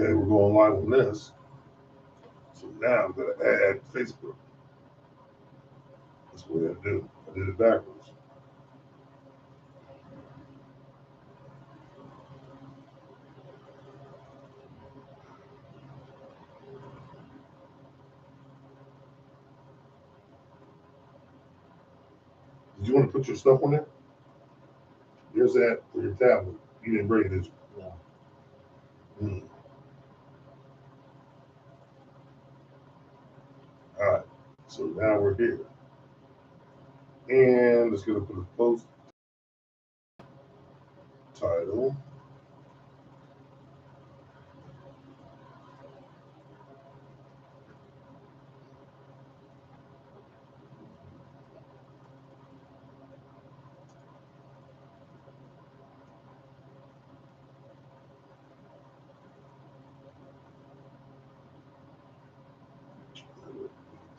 Okay, we're going live on this. So now I'm going to add Facebook. That's what I do. I did it backwards. Did you want to put your stuff on there? Here's that for your tablet. You didn't bring it, did you? No. Mm. All right. So now we're here. And let's go to put a post title.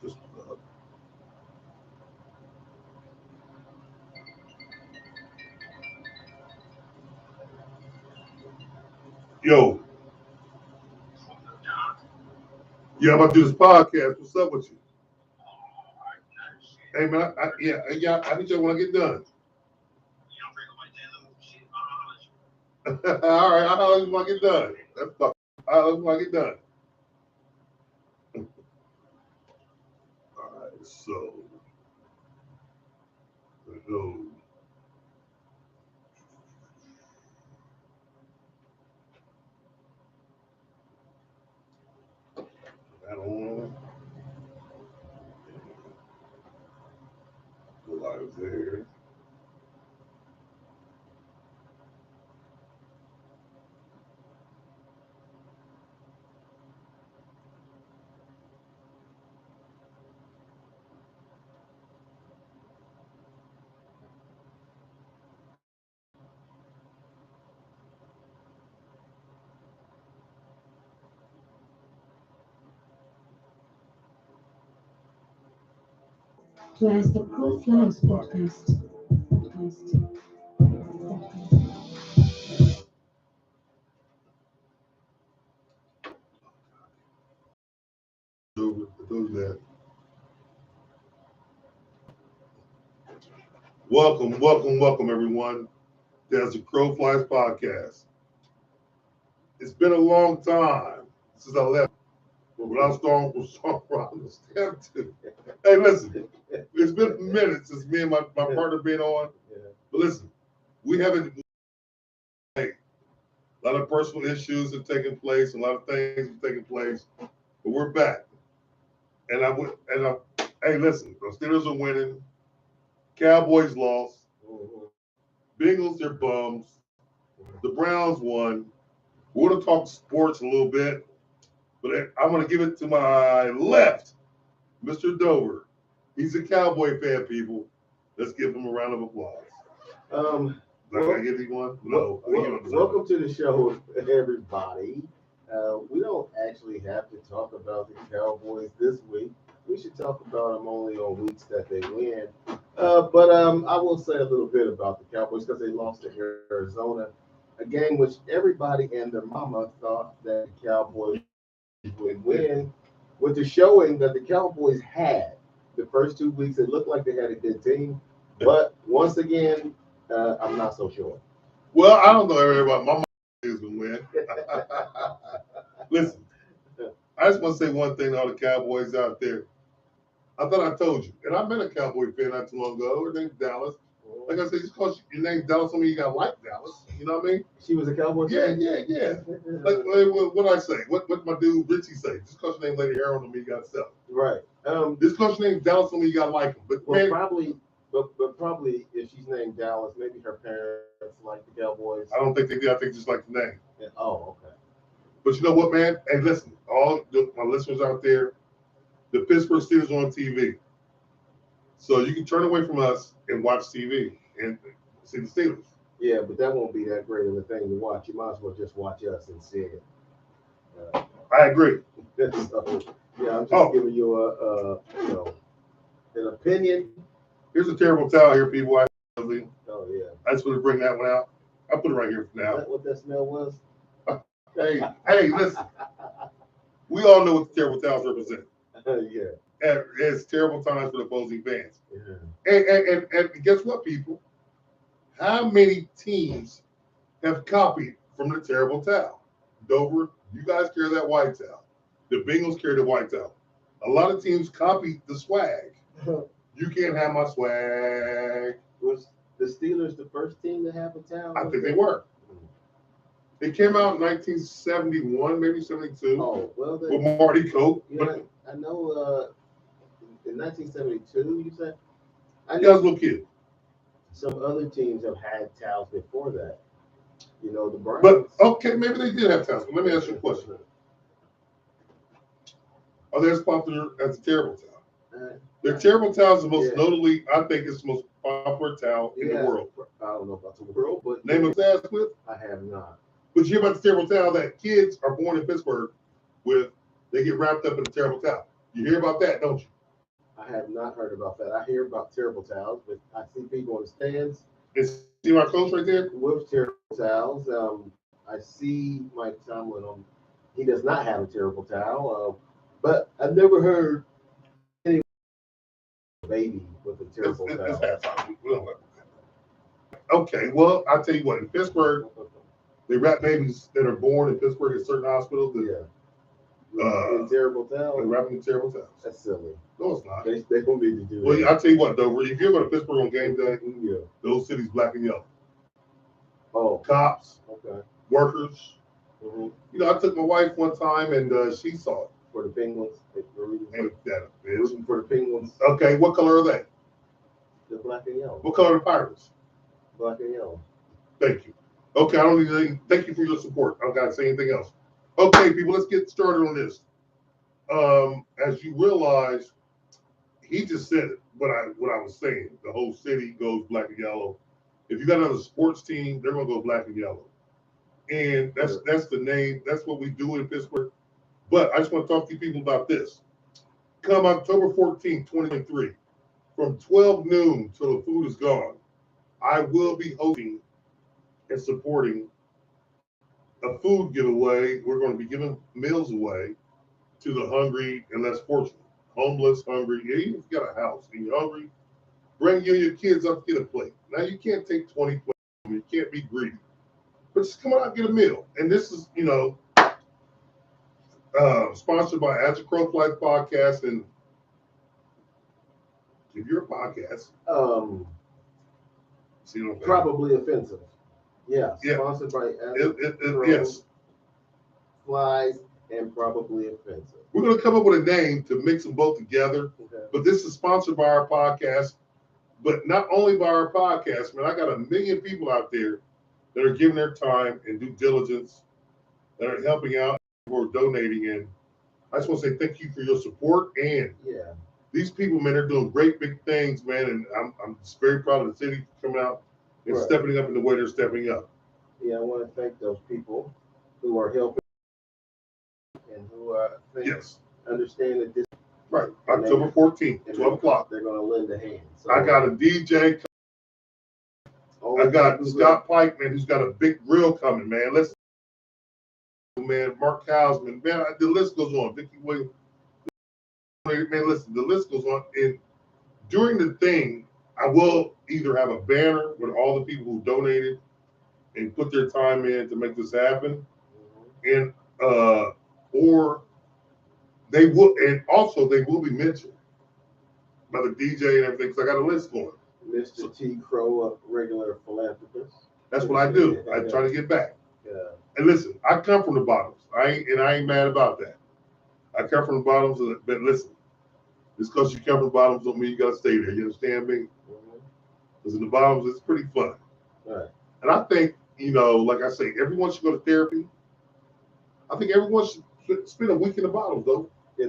Just, yo, yeah, I'm about to do this podcast. What's up with you? Hey man, I need you when I get done. All right, I'll holler when I get done. That's fine. I'll holler when I get done. All right, so let's go. That on. Go live there. To ask the Pro Flies podcast. Do that. Welcome, everyone. There's the Crow Flies podcast. It's been a long time since I left. But without strong problems. Hey, listen, it's been a minute since me and my partner been on. But listen, we haven't. Hey, a lot of personal issues have taken place, a lot of things have taken place, but we're back. And hey, listen, the Steelers are winning, Cowboys lost, Bengals they're bums, the Browns won. We're gonna talk sports a little bit, but I'm gonna give it to my left, Mr. Dover. He's a Cowboy fan, people. Let's give him a round of applause. Did I give you one? No. Welcome to the show, everybody. We don't actually have to talk about the Cowboys this week. We should talk about them only on weeks that they win. But I will say a little bit about the Cowboys because they lost to Arizona, a game which everybody and their mama thought that the Cowboys would win. With the showing that the Cowboys had the first 2 weeks, it looked like they had a good team. But once again, I'm not so sure. Well, I don't know everybody. My mom is gonna win. Listen, I just want to say one thing to all the Cowboys out there. I thought I told you, and I met a Cowboy fan not too long ago. Her name's Dallas. Like I said, just because your name's Dallas, don't mean you gotta like Dallas. You know what I mean? She was a Cowboy Yeah, fan? yeah. Like, what I say? What my dude Richie say? Just because your name Lady Harold, don't mean you gotta sell. Right. Just because your name's Dallas, don't mean you gotta like him. But Well, man, probably if she's named Dallas, maybe her parents like the Cowboys. I don't think they do. I think just like the name. Yeah. Oh, okay. But you know what, man? Hey, listen, all my listeners out there, the Pittsburgh Steelers are on TV. So you can turn away from us and watch TV and see the Steelers. Yeah, but that won't be that great of a thing to watch. You might as well just watch us instead. I agree. So, yeah, I'm just giving you an opinion. Here's a terrible towel here, people. Oh yeah. I just want to bring that one out. I'll put it right here for now. Is that what that smell was? Hey, listen. We all know what the Terrible Towels represent. Yeah. And it's terrible times for the opposing fans. Yeah. And guess what, people? How many teams have copied from the Terrible Towel? Dover, you guys carry that white towel. The Bengals carry the white towel. A lot of teams copied the swag. You can't have my swag. Was the Steelers the first team to have a towel? I think they were. It came out in 1971, maybe 72, Oh, well, with Marty Cope. yeah, But I know in 1972, you said? I I was know a little kid. some other teams have had towels before that. You know, the Browns. But, okay, maybe they did have towels. But let me ask you a question. Are they as popular as the Terrible Towel? The Terrible Towel is the most notably, I think it's the most popular towel in the world. I don't know about the world, but Name of Saz with? I have not. But you hear about the Terrible Towel that kids are born in Pittsburgh with, they get wrapped up in the Terrible Towel. You hear about that, don't you? I have not heard about that. I hear about terrible towels, but I see people in the stands. See my coach right there? With terrible towels. I see Mike Tomlin on. He does not have a terrible towel, but I've never heard any baby with a terrible towel. Okay, well, I'll tell you what, in Pittsburgh, they wrap babies that are born in Pittsburgh at certain hospitals. Yeah. In terrible towels. They wrap them in terrible towels. That's silly. No, it's not. They don't need to do Well, that. I'll tell you what, though, if you go to Pittsburgh on game day, Yeah. those cities black and yellow. Oh. Cops, Okay. workers. Mm-hmm. You know, I took my wife one time and she saw it. For the Penguins. Ain't that a bitch? Rooting for the Penguins. Okay, what color are they? The black and yellow. What color are the Pirates? Black and yellow. Thank you. Okay, I don't need anything. Thank you for your support. I don't got to say anything else. Okay, people, let's get started on this. As you realize, he just said it, what I was saying. The whole city goes black and yellow. If you got another sports team, they're gonna go black and yellow. And that's the name, that's what we do in Pittsburgh. But I just want to talk to you people about this. Come October 14th, 2023, from 12 noon till the food is gone, I will be hosting and supporting a food giveaway. We're going to be giving meals away to the hungry and less fortunate, homeless, hungry. Even if you got a house and you're hungry, bring you and your kids up to get a plate. Now you can't take 20 plates. You can't be greedy, but just come out and get a meal. And this is, sponsored by As the Crow Flies Podcast. And if you're a podcast, see what I'm saying? Probably offensive. Yeah. Sponsored by As the Crow yes. Flies and probably offensive. We're going to come up with a name to mix them both together. Okay. But this is sponsored by our podcast. But not only by our podcast, man, I got 1 million people out there that are giving their time and due diligence, that are helping out, who are donating. And I just want to say thank you for your support. And these people, man, they're doing great big things, man. And I'm just very proud of the city for coming out and stepping up in the way they're stepping up. Yeah, I want to thank those people who are helping and who understand that this. Right, October 14th, 12 o'clock. They're going to lend a hand. So I got a DJ. I got Scott Pikeman, who's got a big grill coming, man. Listen, man, Mark Hausman, man, the list goes on. Vicky Williams, man, listen, the list goes on. And during the thing, I will either have a banner with all the people who donated and put their time in to make this happen, and or they will, and also they will be mentioned by the DJ and everything, because I got a list going. Mr. T. Crow, a regular philanthropist. That's what I do. I try to get back. Yeah. And listen, I come from the bottoms. I ain't mad about that. I come from the bottoms, but listen, just because you come from the bottoms don't mean you gotta stay there. You understand me? Because in the bottoms, it's pretty fun. Right. And I think, like I say, everyone should go to therapy. I think everyone should spend a week in the bottoms, though. A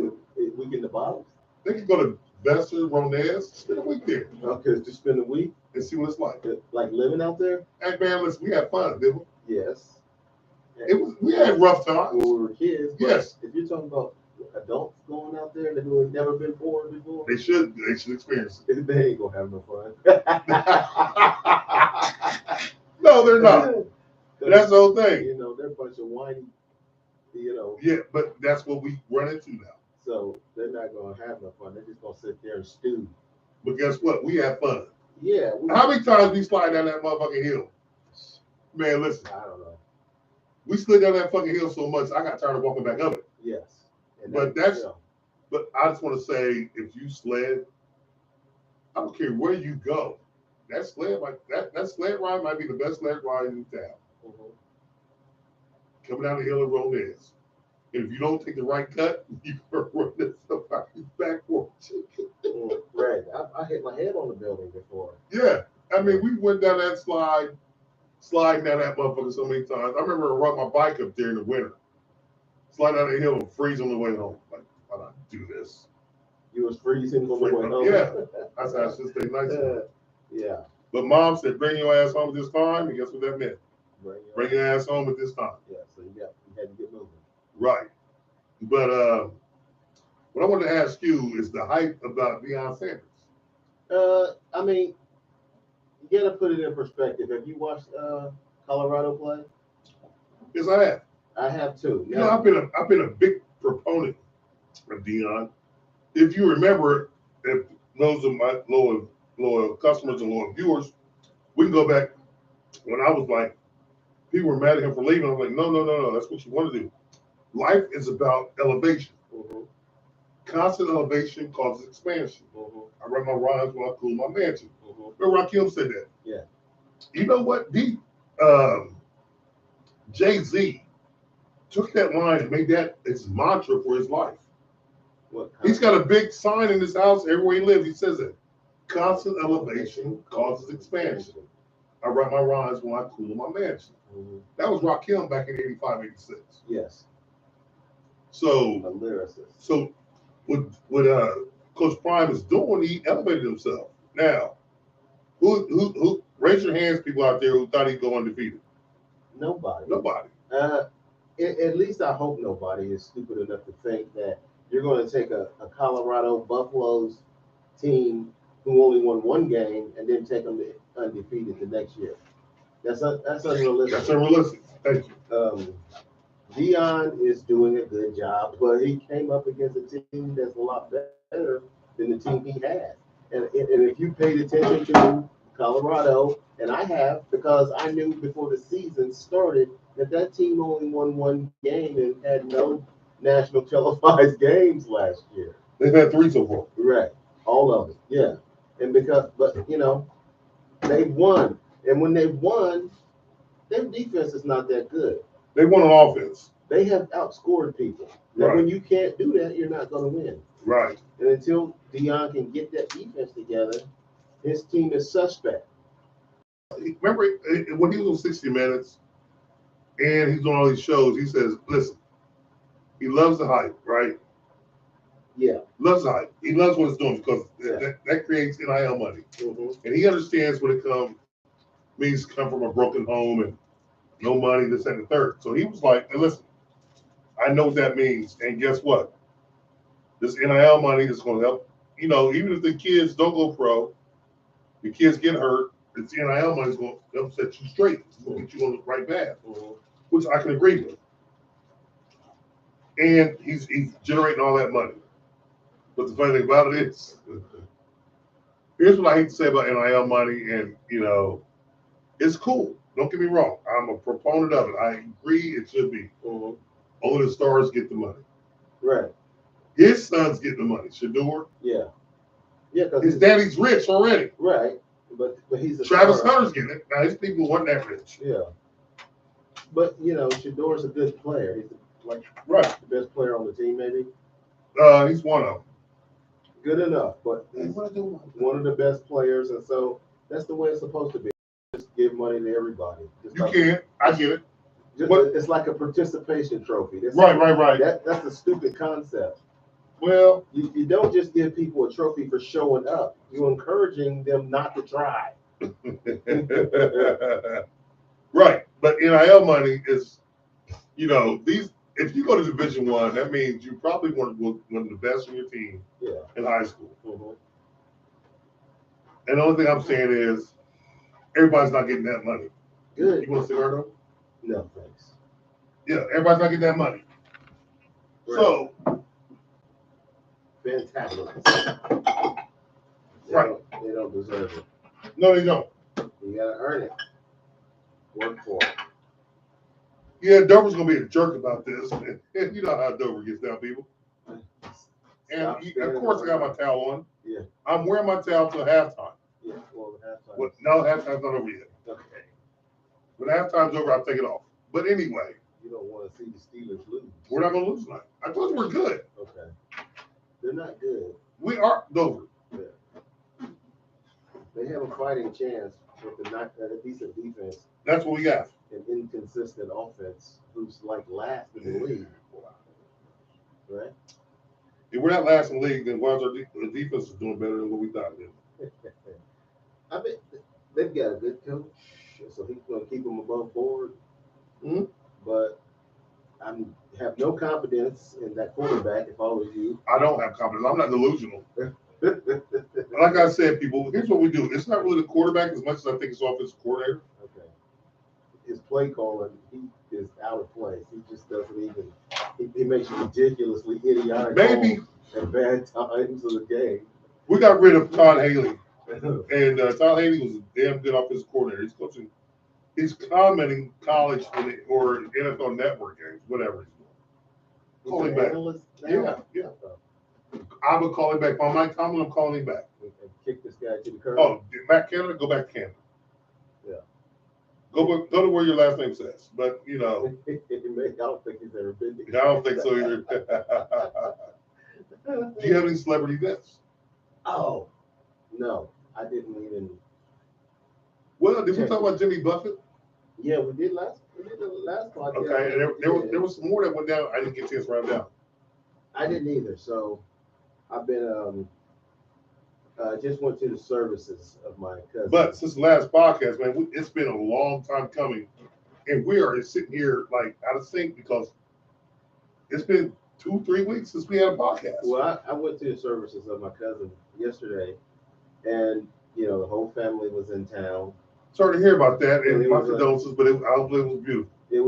week in the bottoms? They can go to Besser, Ronez, spend a week there. Okay, just spend a week? And see what it's like. Like living out there? Hey, man, listen, we had fun, didn't we? Yes. We had rough times. When we were kids. Yes. If you're talking about adults going out there who have never been poor before, they should experience it. They ain't gonna have no fun. No, they're not. That's the whole thing. They're a bunch of whiny You know, Yeah, but that's what we run into now. so they're not gonna have no fun. They're just gonna sit there and stew. But guess what? We have fun. Yeah, How many times we slide down that motherfucking hill? Man, listen, I don't know. we slid down that fucking hill so much, I got tired of walking back up it. Yes, and But that, that's- But I just want to say, if you sled, I don't care where you go. That sled, that sled ride might be the best sled ride in town. Mhm. Coming down the hill of Ronez. And if you don't take the right cut, you can run this somebody's backwards. Right. I hit my head on the building before. Yeah. I mean, we went down that sliding down that motherfucker so many times. I remember I rode my bike up there in the winter. Slide down the hill and freeze on the way home. Like, why not do this? You was freezing on the way home. Yeah. I said, I should stay nice. Yeah. But mom said, bring your ass home at this time. And guess what that meant? Bring Bring your ass home at this time. Yeah, so you had to get moving. Right. But what I wanted to ask you is the hype about Deion Sanders. I mean, you gotta put it in perspective. Have you watched Colorado play? Yes, I have. I have too. You know, I've been a big proponent of Deion. If you remember, if those of my loyal customers and loyal viewers, we can go back when I was like, people were mad at him for leaving. I'm like, no. That's what you want to do. Life is about elevation. Mm-hmm. Constant elevation causes expansion. Mm-hmm. I read my rhymes when I cool my mansion. Mm-hmm. But Rakim said that. Yeah. You know what? Jay-Z took that line and made that his mantra for his life. He's got a big sign in his house everywhere he lives. He says it. Constant elevation causes expansion. I write my rhymes when I cool my mansion. Mm-hmm. That was Rakim back in 85, 86. Yes. A So lyricist. So what Coach Prime is doing, he elevated himself. Now, who raise your hands, people out there who thought he'd go undefeated? Nobody. Nobody. At least I hope nobody is stupid enough to think that you're going to take a Colorado Buffaloes team who only won one game and then take them to undefeated the next year. That's unrealistic. That's unrealistic. Thank you. Deion is doing a good job, but he came up against a team that's a lot better than the team he had. And if you paid attention to Colorado, and I have, because I knew before the season started that team only won one game and had no national televised games last year. They've had 3 so far. Right. All of it. Yeah. And but they won. And when they won, their defense is not that good. They won on offense. They have outscored people. Now, Right. when you can't do that, you're not going to win. Right. And until Deion can get that defense together, his team is suspect. Remember when he was on 60 Minutes and he's on all these shows, he says, listen, he loves the hype, right? Yeah. Loves the hype. He loves what it's doing because Yeah. that creates NIL money. Mm-hmm. And he understands when it means come from a broken home and no money, this and the third. So he was like, hey, listen, I know what that means. And guess what? This NIL money is going to help. Even if the kids don't go pro, the kids get hurt, this NIL money is going to help set you straight. It's going to get you on the right path, which I can agree with. And he's generating all that money. But the funny thing about it is, here's what I hate to say about NIL money, and it's cool. Don't get me wrong. I'm a proponent of it. I agree it should be. Mm-hmm. Only the stars get the money. Right. His son's getting the money. Shador. Yeah. Yeah. His daddy's rich already. Right. But he's a Travis star. Hunter's getting it. Now his people weren't that rich. Yeah. But Shador's a good player. He's Right. the best player on the team, maybe. He's one of them. Good enough, but he's one of the best players, and so that's the way it's supposed to be. Just give money to everybody. You can't. I get it. It's like a participation trophy. Right. That's a stupid concept. Well, you don't just give people a trophy for showing up. You're encouraging them not to try. right. But NIL money is, these. If you go to Division I, that means you probably one of the best on your team in high school. Mm-hmm. And the only thing I'm saying is, everybody's not getting that money. Good. You want a cigar though? No, thanks. Yeah, everybody's not getting that money. So, fantabulous. Right. They don't deserve it. no, they don't. You gotta earn it. Work for it. Yeah, Dover's gonna be a jerk about this, and you know how Dover gets down, people. And Stop of standing course, I got my around. towel on. Yeah. I'm wearing my towel till halftime. Yeah, well, halftime. Well, no, halftime's not over yet. Okay. When halftime's over, I'll take it off. But anyway, You don't want to see the Steelers lose. we're not gonna lose tonight. I told you we're good. Okay. They're not good. We are Dover. They have a fighting chance with a decent defense That's what we got. and inconsistent offense, who's like last in the league. Right? If we're not last in the league, then why is our defense is doing better than what we thought it did? I bet they've got a good coach, so he's going to keep them above board. Mhm. But I have no confidence in that quarterback. If I was you, I don't have confidence. I'm not delusional. Like I said, people, here's what we do. It's not really the quarterback as much as I think it's offensive coordinator. Okay. His play calling, he is out of place. He just doesn't even. He makes ridiculously idiotic Maybe calls at bad times of the game. we got rid of Todd Haley, and Todd Haley was a damn good offensive coordinator. He's coaching. He's commenting college or NFL Network games, whatever he's doing. Call him back. Analyst now? Yeah, yeah. I would call him back. If I'm Mike Tomlin, I'm calling him back. And kick this guy to the curb. Oh, back Canada, go back to Canada. Yeah. Go to where your last name says. But you know, I don't think he's ever been I don't think so either. Do you have any celebrity deaths? Oh, no, I didn't even. Well, did we talk about Jimmy Buffett? Yeah, we did the last podcast. Okay, and there was some more that went down. I didn't get a chance to write them down. I didn't either. So I've been just went to the services of my cousin. But since the last podcast, man, it's been a long time coming, and we are sitting here like out of sync because it's been 2-3 weeks since we had a podcast. Well, I went to the services of my cousin yesterday, and the whole family was in town. Sorry to hear about that, and It my was a- condolences, but I hope it was beautiful. It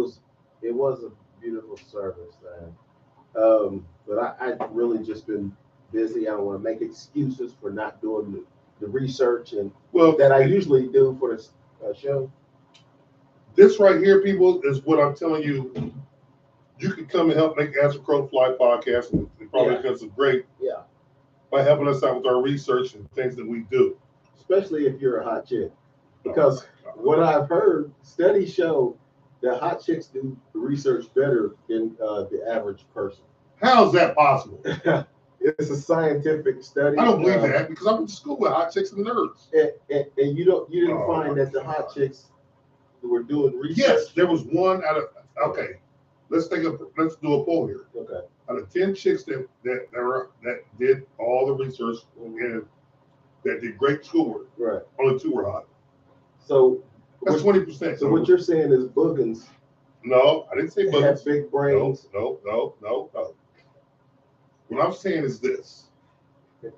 was a beautiful service, man. But I really just been busy. I don't want to make excuses for not doing the research and Well, that I usually do for the show. this right here, people, is what I'm telling you. You can come and help make Answer Crow Fly podcast, and probably Yeah. done some great Yeah, by helping us out with our research and things that we do. especially if you're a hot chick, because what I've heard, studies show that hot chicks do research better than the average person. How is that possible? It's a scientific study. I don't believe that because I went to school with hot chicks and nerds. And you didn't Oh, find that the hot chicks were doing research. Yes, there was one out of okay. Let's do a poll here. Okay. Out of 10 chicks that did all the research and that did great schoolwork, Right. only 2 were hot. So That's 20%. So what you're saying is boogans No, I didn't say have buggers. big brains. No. What I'm saying is this.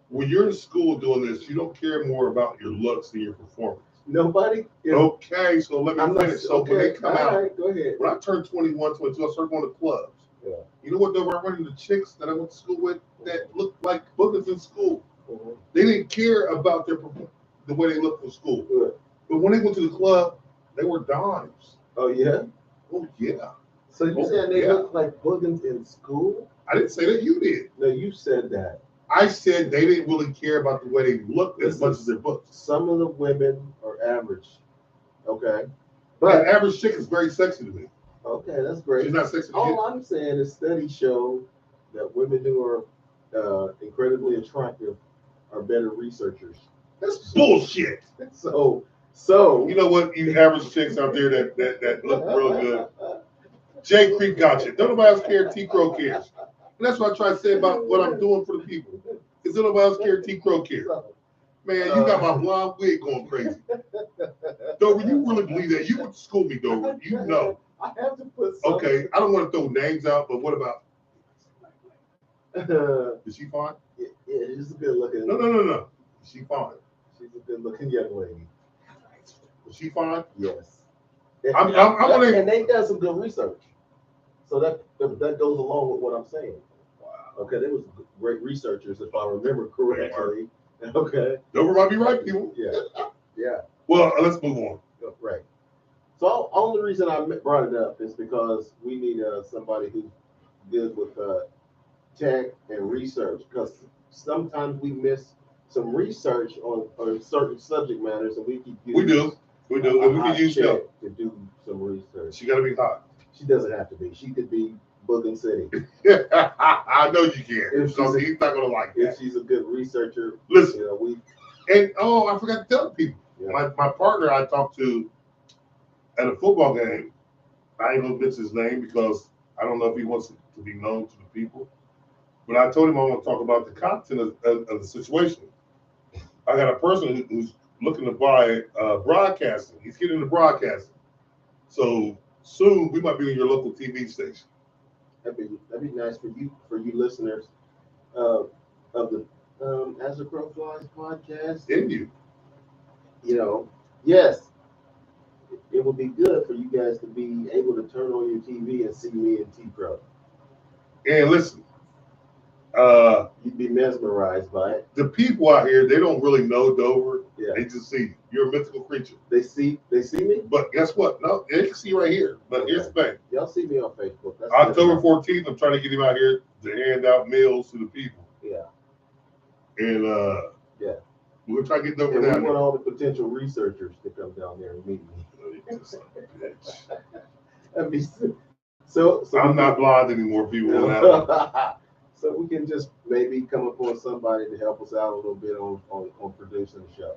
When you're in school doing this, you don't care more about your looks than your performance. Nobody is. Okay, so let I'm me not finish. So when they come all out, right, go ahead. when I turned 21, 22, I started going to clubs. Yeah. You know what, though? I ran into chicks that I went to school with that looked like boogers in school. Mhm. They didn't care about the way they looked for school. Good. But when they went to the club, they were dimes. Oh yeah. Oh, yeah. So you Oh, saying they yeah. look like boogans in school? I didn't say that, you did. No, you said that. I said they didn't really care about the way they looked as much as their books. Some of the women are average. Okay. But But average chick is very sexy to me. okay, that's great. She's not sexy to All you. I'm saying is studies show that women who are incredibly attractive are better researchers. That's bullshit. So You know what, you average chicks out there that look real good. J Creek got you. Don't nobody else care. T Crow cares. And that's what I try to say about what I'm doing for the people. Is that nobody else care? T Crow cares. Man, you got my blonde wig going crazy. Dover, you really believe that? You went to school with me, Dover. You know. I have to put some. Okay, I don't want to throw names out, but what about? Is she fine? Yeah, she's a good looking. No. Is she fine? She's a good looking young lady. Is she fine? Yes. I'm gonna- And they done some good research. So that goes along with what I'm saying. Okay, they was great researchers, if I remember correctly. Okay. Dover might be right, people. Yeah. Yeah. Well, let's move on. Right. So only reason I brought it up is because we need somebody who's good with tech and research, because sometimes we miss some research on certain subject matters, and we could use We do, and we hot can use chick help. to do some research. She got to be hot. She doesn't have to be. She could be Booking City. I know you can, If because she's a- he's not gonna like If that. she's a good researcher, Listen, you know, we and I forgot to tell people. yeah. My partner I talked to at a football game. I ain't gonna mention his name because I don't know if he wants to be known to the people. But I told him I want to talk about the content of the situation. I got a person who's looking to buy broadcasting. He's getting into broadcasting. So soon we might be on your local TV station. That'd be nice for you listeners of the As the Crow Flies podcast. In you. You know, yes, it would be good for you guys to be able to turn on your TV and see me and T Pro. And listen, You'd be mesmerized by it. the people out here, they don't really know Dover. Yeah, They just see you. You're a mythical creature. they see me. But guess what? No, they can see you right here. But here's the thing. Y'all see me on Facebook. That's October 14th, I'm trying to get him out here to hand out meals to the people. Yeah, And yeah. we'll try to get Dover And we down want there. all the potential researchers to come down there and meet me. That'd be so. I'm not blind anymore, people. On that. So we can just maybe come upon somebody to help us out a little bit on producing the show.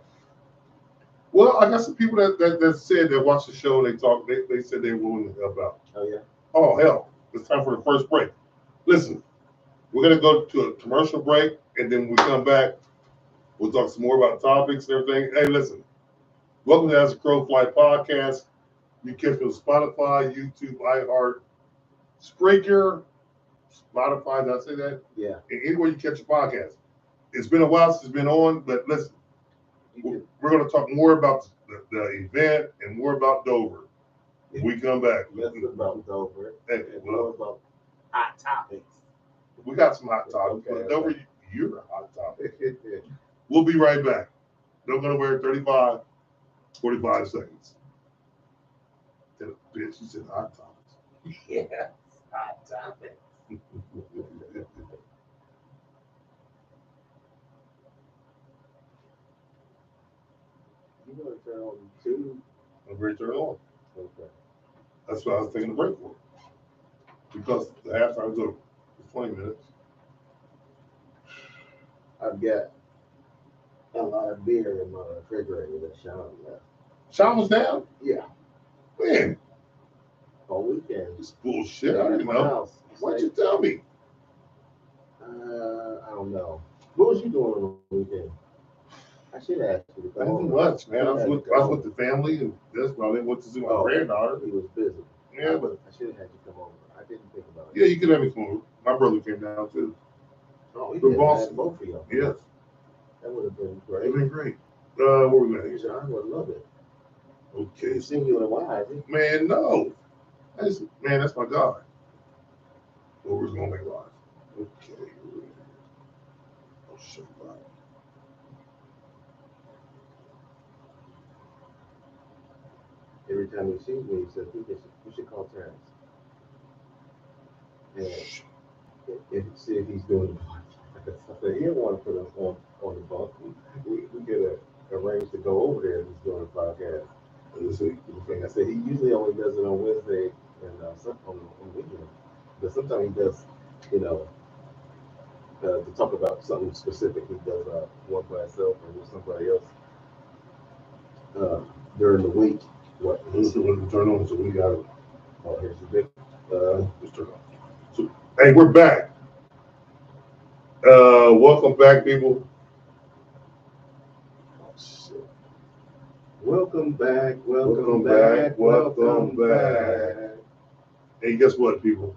Well, I got some people that said that watched the show and they said they were willing to help out. Oh yeah. Oh hell, it's time for the first break. Listen, we're gonna go to a commercial break, and then when we come back, we'll talk some more about topics and everything. Hey, listen, welcome to As a Crow Fly podcast. You can catch me on Spotify, YouTube, iHeart, Spreaker, Spotify. Did I say that? Yeah. And anywhere you catch a podcast. It's been a while since it's been on, but listen, we're going to talk more about the event and more about Dover when we come back. Less about Dover Hey, and more well, about hot topics. we got some hot topics, Okay, but Dover, you're a hot topic. We'll be right back. Don't go nowhere. 45 seconds. That bitch, you said hot topics. Yeah, hot topics. You want to turn on two? I'm ready to turn it on. Okay. That's what I was taking a break for. Because the halftime's over. It's 20 minutes. I've got a lot of beer in my refrigerator that Sean left. Sean was down? Yeah, Man, all weekend. it's bullshit. I At didn't my know. house. Why'd you tell me? I don't know. What was you doing on the weekend? I should ask you. I didn't do much, man. I was with the family, and that's why I went to see my granddaughter. He was busy. Yeah, but I should have had you come over. I didn't think about it. yeah, you could have me come over. My brother came down too. Oh, we From could have Boston. had both of y'all. Yes, That would have been it'd great. been great. Where we at? I would love it. Okay, I've seen you in a while, has he? man, no. That's my guy. Well, we're gonna make live. Okay. Oh shit, wow. Every time he sees me, he says, "We should call Terrence and see if he's doing the podcast." I said, "He didn't want to put us on the bunk. We could arrange to go over there if he's doing the podcast." I said he usually only does it on Wednesday and some on weekend, but sometimes he does, to talk about something specific. He does one by himself or with somebody else during the week. What? Let's see what we turn on. So we got it. Oh, here's the big. Let's turn on. So, hey, we're back. Welcome back, people. Oh, shit. Welcome back. Welcome back. Hey, guess what, people?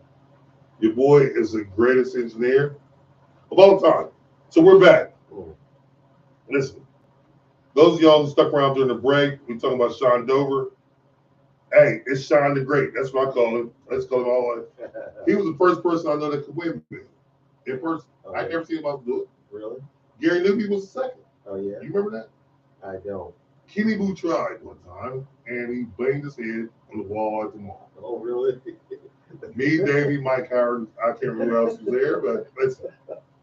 Your boy is the greatest engineer of all time. So we're back. Oh, Listen, those of y'all who stuck around during the break, we talking about Sean Dover. Hey, it's Sean the Great. That's what I call him. Let's call him all. He was the first person I know that could win with me. in person. I never seen him do it. Really? Gary Newby was the second. Oh yeah. You remember that? I don't. Kenny Boo tried one time, and he banged his head on the wall at the mall. Oh really? Me, Davey, Mike Howard, I can't remember who else was there, but listen,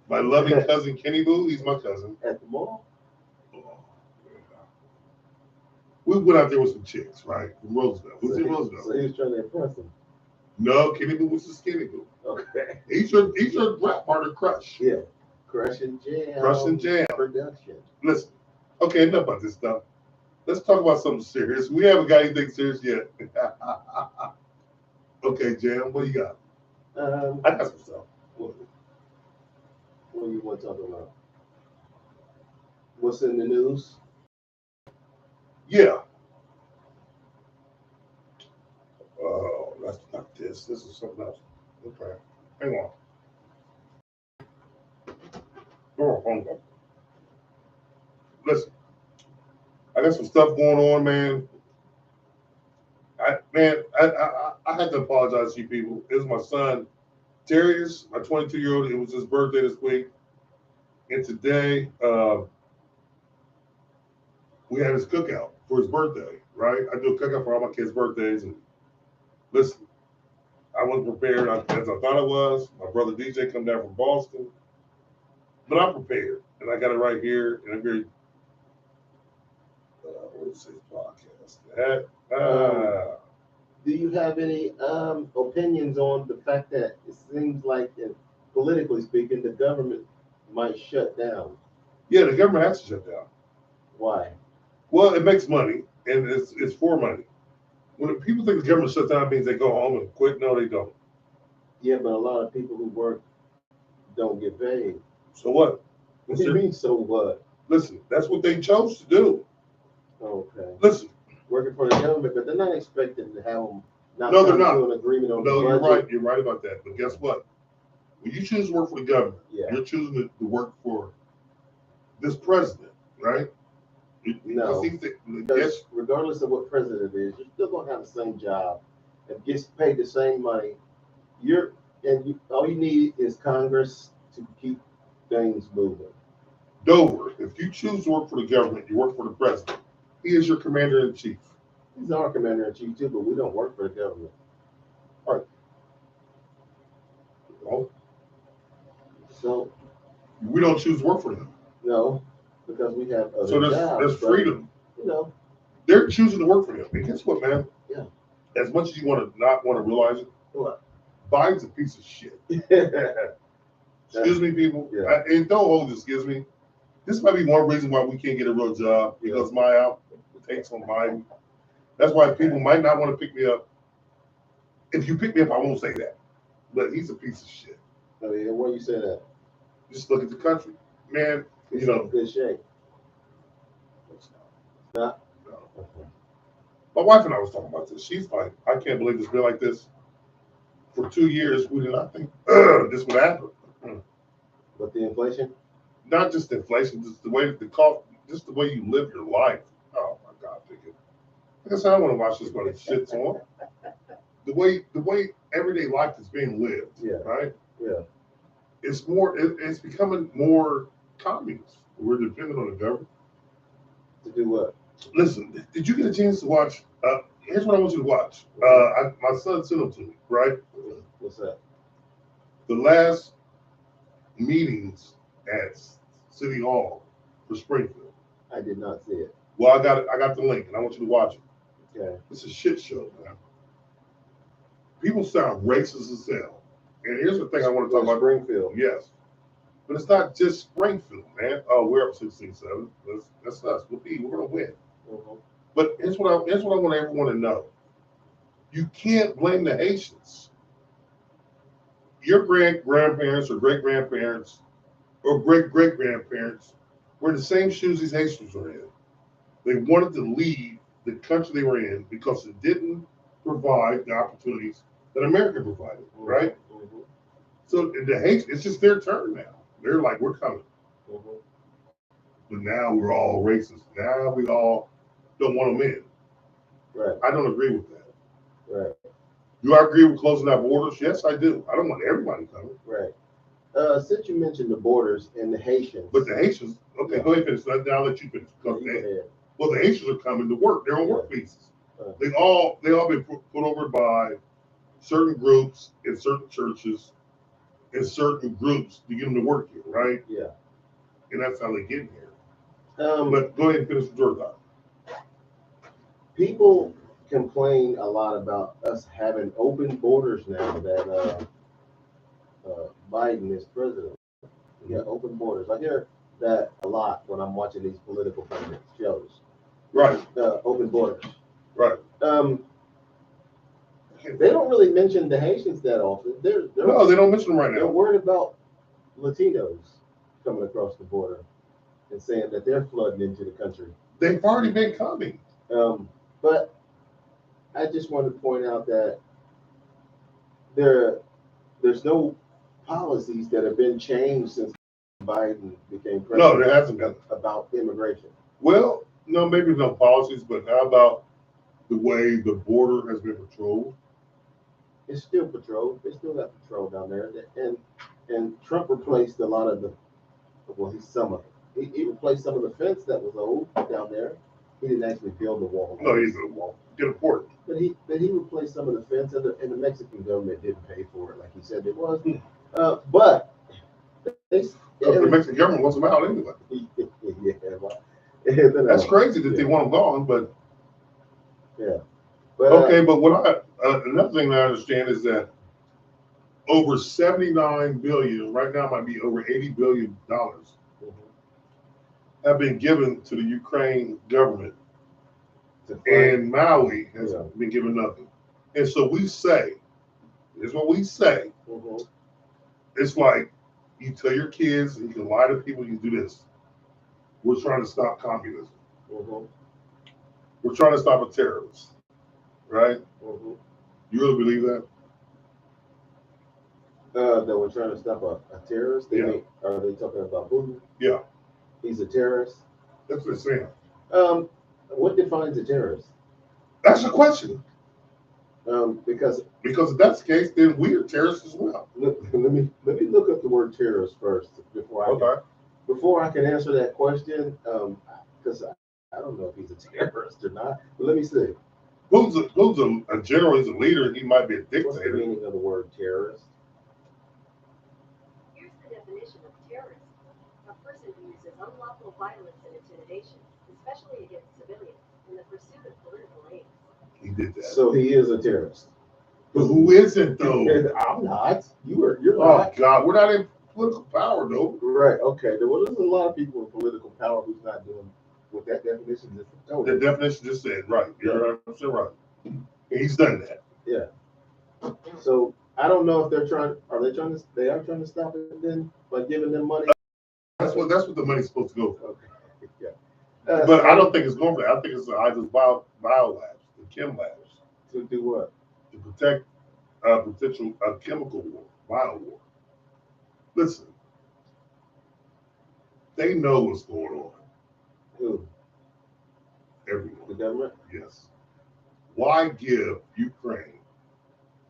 my loving cousin Kenny Boo, he's my cousin. At the mall? We went out there with some chicks, right? From Roosevelt. Who's in Roosevelt? So he was trying to impress him. No, Kenny Boo was the skinny Boo. Okay. He's your rap partner, Crush. Yeah. Crush and Jam. Crush and Jam. Production. Listen, okay, enough about this stuff. Let's talk about something serious. We haven't got anything serious yet. Okay, Jam, what you got? I got some stuff. What do you want to talk about? What's in the news? Yeah. Oh, that's not this. This is something else. Okay. Hang on. Oh, hold on. Listen, I got some stuff going on, man. I had to apologize to you people. It was my son, Darius, my 22-year-old. It was his birthday this week. And today, we had his cookout for his birthday, right? I do a cookout for all my kids' birthdays. And listen, I wasn't prepared as I thought I was. My brother DJ come down from Boston. But I'm prepared. And I got it right here. And I'm very, what is this podcast? Do you have any opinions on the fact that it seems like, politically speaking, the government might shut down? Yeah, the government has to shut down. Why? Well, it makes money, and it's for money. When people think the government shuts down means they go home and quit, no, they don't. Yeah, but a lot of people who work don't get paid. So what? What do you mean, so what? Listen, that's what they chose to do. Okay. Listen. Working for the government, but they're not expecting to have them. No, they're not. An agreement on No, the you're budget. right. You're right about that. But guess what? When you choose to work for the government, Yeah. you're choosing to work for this president, right? No. Yes. Regardless of what president it is, you're still gonna have the same job and gets paid the same money. All you need is Congress to keep things moving. Dover, if you choose to work for the government, you work for the president. He is your commander in chief. He's our commander in chief too, but we don't work for the government. All right. Well, So we don't choose to work for them. no, because we have other So jobs. there's freedom. You know. They're choosing to work for them. And guess what, man? Yeah. As much as you want to not want to realize it, What? Biden's a piece of shit. Excuse me, people. Yeah. And don't hold this. Excuse me. This might be one reason why we can't get a real job because my out takes on Biden. That's why people might not want to pick me up. If you pick me up, I won't say that. But he's a piece of shit. I mean, where you say that? Just look at the country, man. It's You know, in good shape. Not? no. My wife and I was talking about this. She's like, I can't believe it's been like this for 2 years. We did not think this would happen. With the inflation? Not just inflation, just the way the cost, just the way you live your life. Oh my God, thinking. Like I said, I want to watch this when it shits on. The way everyday life is being lived, Yeah. right? Yeah. It's becoming more communist. We're dependent on the government. To do what? Listen, did you get a chance to watch? Here's what I want you to watch. My son sent them to me, right? What's that? The last meetings at City Hall for Springfield. I did not see it. Well, I got the link, and I want you to watch it. Okay. It's a shit show, man. People sound racist as hell. And here's the thing I want to talk about. Springfield. Yes. But it's not just Springfield, man. Oh, we're up 16-7. That's us. We're going to win. Mm-hmm. But here's what I want everyone to know. You can't blame the Haitians. Your grandparents or great-grandparents or great-great-grandparents were in the same shoes these Haitians are in. They wanted to leave the country they were in because it didn't provide the opportunities that America provided, right? Mm-hmm. So the Haitians, it's just their turn now. They're like, we're coming. Mm-hmm. But now we're all racist. Now we all don't want them in. Right. I don't agree with that. Right. Do I agree with closing our borders? Yes, I do. I don't want everybody coming. Right. Since you mentioned the borders and the Haitians, But the Haitians, okay, Yeah. go ahead and finish. I'll let you finish. yeah, Because you go ahead. well, the Haitians are coming to work. They're on work visas. Uh. They all been put over by certain groups in certain churches in certain groups to get them to work here, right? Yeah. And that's how they get here. Um, But go ahead and finish with your thought. People complain a lot about us having open borders now that Biden is president. We got open borders. I hear that a lot when I'm watching these political shows. Right, Open borders. right. They don't really mention the Haitians that often. No, they don't mention them right They're now. worried about Latinos coming across the border and saying that they're flooding into the country. They've already been coming. But I just want to point out that there's no policies that have been changed since Biden became president. No, there hasn't been. About immigration. Well, no, maybe no policies, but how about the way the border has been patrolled? It's still patrolled. They still got patrol down there, and Trump replaced a lot of the. Well, he replaced some of the fence that was old down there. He didn't actually build the wall. No, he didn't. Get a port. But he replaced some of the fence, and the Mexican government didn't pay for it like he said it was. But The Mexican government wants them out anyway. yeah, That's crazy that they want them gone, but yeah. But, okay. But what another thing that I understand is that over 79 billion, right now might be over 80 billion dollars, have been given to the Ukraine government, and Maui has been given nothing. And so we say, here's what we say. It's like you tell your kids, and you can lie to people, you can do this. We're trying to stop communism. We're trying to stop a terrorist, right? You really believe that? That we're trying to stop a terrorist? Yeah. Are they talking about Putin? Yeah. He's a terrorist? That's what they're saying. What defines a terrorist? That's the question. Because if that's the case, then we're terrorists as well. let me look up the word terrorist first before I can answer that question. Because I don't know if he's a terrorist or not. But let me see. Who's a general? He's a leader. He might be a dictator. What's the meaning of the word terrorist? Here's the definition of terrorist: a person who uses unlawful violence and intimidation, especially against civilians, in the pursuit of political aims. He did that. So he is a terrorist. But who isn't though? I'm not. You're Oh not. God, we're not in political power though. Right. Okay. Well, there's a lot of people in political power who's not doing what that definition is. The definition just said right. You're 100% right. And he's done that. Yeah. So I don't know if they are trying to stop it then by giving them money. That's what the money's supposed to go for. Okay. Yeah. But I don't think it's going for that. I think it's either bio labs, the chem labs, To do what? to protect potential chemical war, bio war. Listen, they know what's going on. Who? The Everyone. government? Yes. Why give Ukraine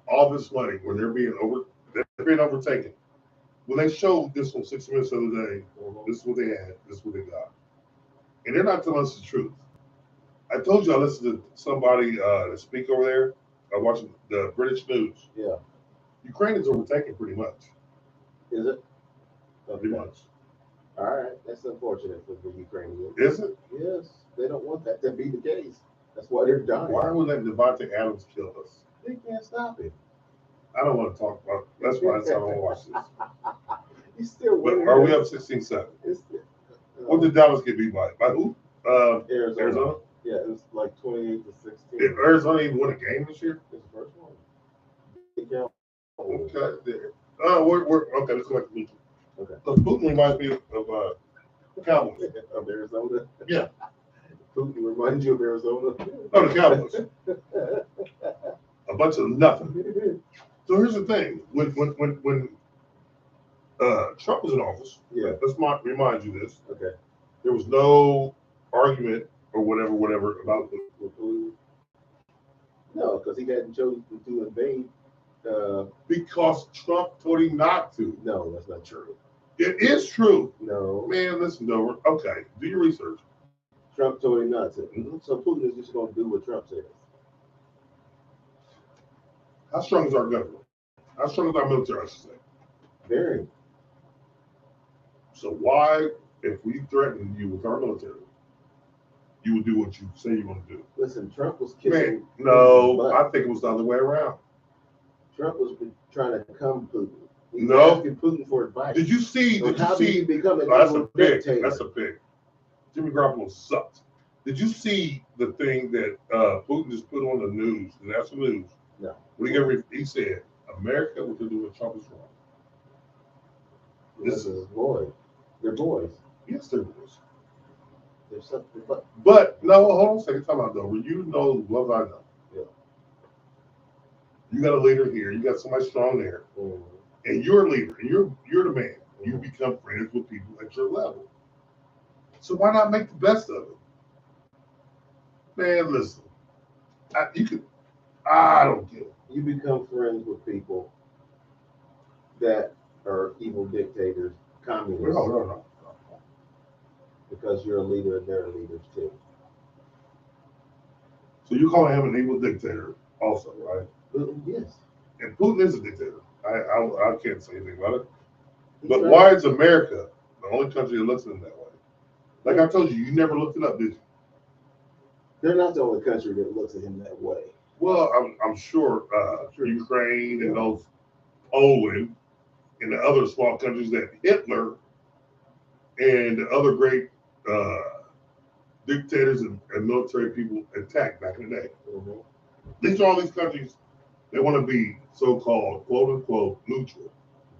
all this money when they're being overtaken? When they showed this on 60 Minutes the other day, this is what they had, this is what they got. And they're not telling us the truth. I told you I listened to somebody speak over there. I watched the British news. Yeah. Ukraine is overtaken pretty much. Is it? Pretty much. All right. That's unfortunate for the Ukrainians. Is it? Yes. They don't want that to be the case. That's why they're dying. Why are we letting Devontae Adams kill us? They can't stop it. I don't want to talk about it. That's why I don't want to watch this. He's still But winning. are we up 16-7? What did Dallas get beat by? By who? Arizona? Yeah, it was like 28-16. Did Arizona even win a game this year? It's the first one. Big count. Okay. We're okay. Let's go back to Putin. Okay. Because Putin reminds me of Cowboys. Of Arizona? Yeah. Putin reminds you of Arizona? No, the Cowboys. A bunch of nothing. So here's the thing: when Trump was in office, Yeah. let's remind you this: Okay. there was no argument or whatever about With Putin? No, because he hadn't chosen to invade Because Trump told him not to. No, that's not true. It is true. No, Man, listen, though. Okay, do your research. Trump told him not to. So Putin is just going to do what Trump says. How strong is our government? How strong is our military, I should say? Very. So why, if we threaten you with our military, you would do what you say you're going to do? Listen, Trump was kissing. Man, no, Putin's butt. I think it was the other way around. Trump was trying to become Putin. He was No. asking Putin for advice. Did you see? So Did you how do you see? become an Oh, that's a evil pig. dictator? That's a pig. Jimmy Garoppolo sucks. Did you see the thing that Putin just put on the news, the national news? No. When he said, America, what they're doing with Trump is wrong. This is boys. They're boys. Yes, there was. There's something, But no, hold on a second. Time out though. You know, love I know. Yeah. You got a leader here. You got somebody strong there, and you're a leader, and you're the man. You become friends with people at your level. So why not make the best of it? Man, listen. I don't get it. you become friends with people that are evil dictators, communists, No. because you're a leader and they're leaders too. So you call him an evil dictator also, right? Yes. And Putin is a dictator. I can't say anything about it. But why is America the only country that looks at him that way? Like I told you, you never looked it up, did you? They're not the only country that looks at him that way. Well, I'm sure Ukraine and those Poland and the other small countries that Hitler and the other great dictators and military people attacked back in the day. Mm-hmm. These are all these countries that want to be so-called quote unquote neutral.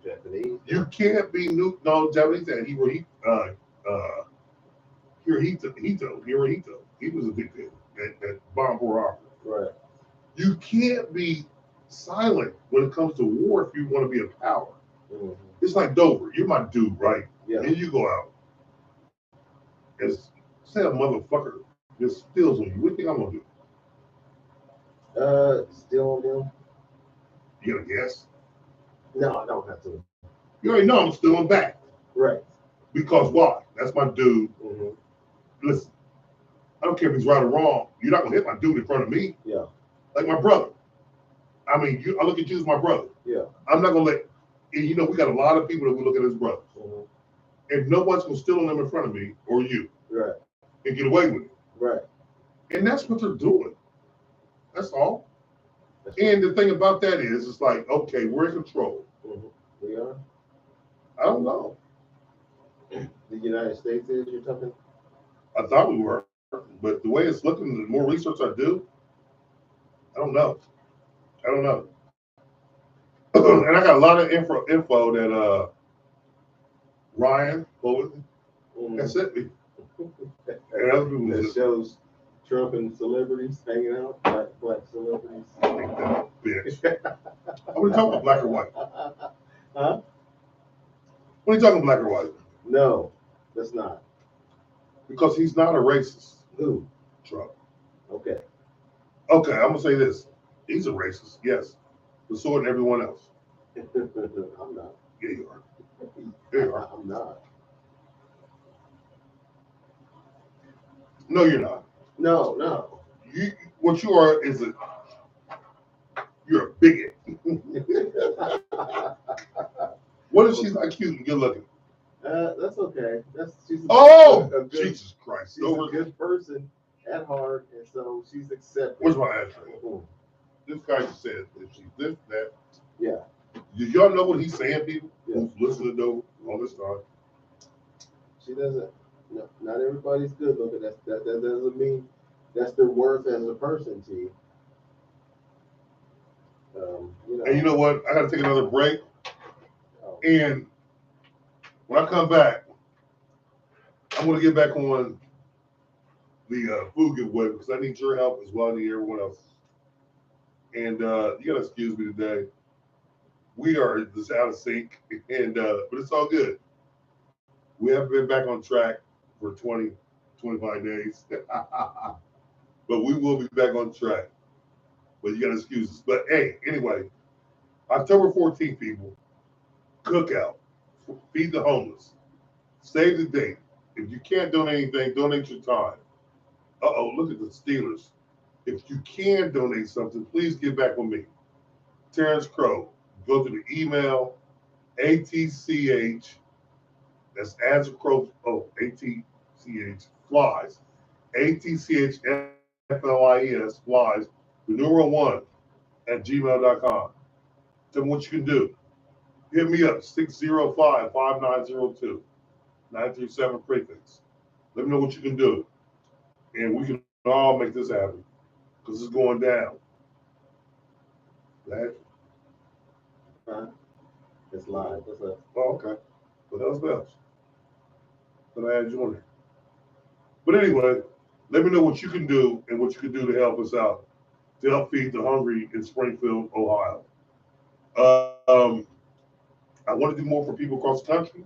Japanese. You can't be neutral. No, Japanese and Hirohito. He was a dictator that bombed Pearl Harbor. Right. You can't be silent when it comes to war if you want to be a power. Mm-hmm. It's like Dover. You're my dude, right? Yeah. And you go out and say a motherfucker just steals on you. What do you think I'm gonna do? Still on them? You gonna guess? No, I don't have to. You already know I'm stealing back. Right. Because why? That's my dude. Mm-hmm. Listen, I don't care if he's right or wrong. You're not gonna hit my dude in front of me. Yeah. Like my brother. I mean, I look at you as my brother. Yeah. I'm not gonna let. And you know, we got a lot of people that we look at as brothers. Mm-hmm. And no one's gonna steal on them in front of me or you Right. and get away with it. Right. And that's what they're doing. That's all. That's And the thing about that is, it's like, okay, we're in control. Mm-hmm. We are. I don't know. The United States is, you're talking? I thought we were, but the way it's looking, the more research I do, I don't know. And I got a lot of info that Ryan Bowen has sent me. And other people That just shows Trump and celebrities hanging out, black celebrities. think that bitch. Are we talking black or white? Huh? What are you talking black or white? No, that's not. Because he's not a racist, Who? Trump. Okay. Okay, I'm gonna say this. He's a racist, yes. But so is everyone else. I'm not. Yeah, you are. Yeah, you are. I'm not. No, you're not. No. What you are is you're a bigot. What if she's not cute and good looking? That's okay. She's Oh, good, Jesus Christ! she's a good person at heart, and so she's accepted. Where's my ashtray? Mm. This guy just said if she's this, that. Yeah. Do y'all know what he's saying, people? Yeah. Who's listening to all this time? She doesn't. No, not everybody's good looking. That doesn't mean that's their worth as a person to you. And you know what? I got to take another break. Oh. And when I come back, I'm going to get back on the food giveaway because I need your help as well. I need everyone else. And you got to excuse me today. We are just out of sync, and but it's all good. We haven't been back on track for 20, 25 days. But we will be back on track. But you got to excuse us. But hey, anyway, October 14th, people. Cookout. Feed the homeless. Save the date. If you can't donate anything, donate your time. Look at the Steelers. If you can donate something, please get back with me. Terrence Crow. Go to the email ATCH. That's as a crow. ATCH flies. ATCH FLIES flies. The numeral 1 at gmail.com. Tell me what you can do. Hit me up 605-5902 937 prefix. Let me know what you can do. And we can all make this happen. Because it's going down. That. It's live. What's up? Oh, okay. What else? But I had you on there. But anyway, let me know what you can do and what you can do to help us out, to help feed the hungry in Springfield, Ohio. I want to do more for people across the country.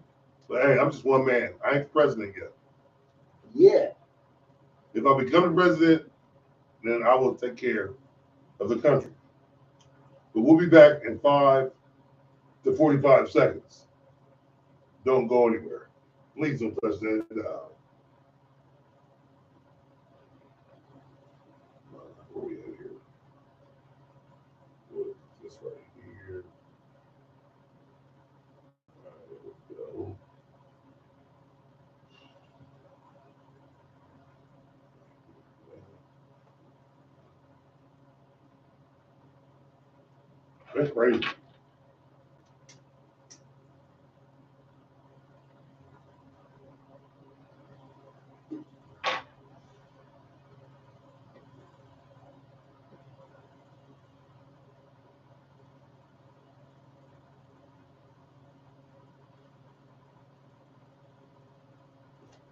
But hey, I'm just one man. I ain't the president yet. Yeah. If I become the president, then I will take care of the country. But we'll be back in 5 to 45 seconds. Don't go anywhere. Please don't touch that dial. Where we at here? This right here. All right, there we go. That's crazy.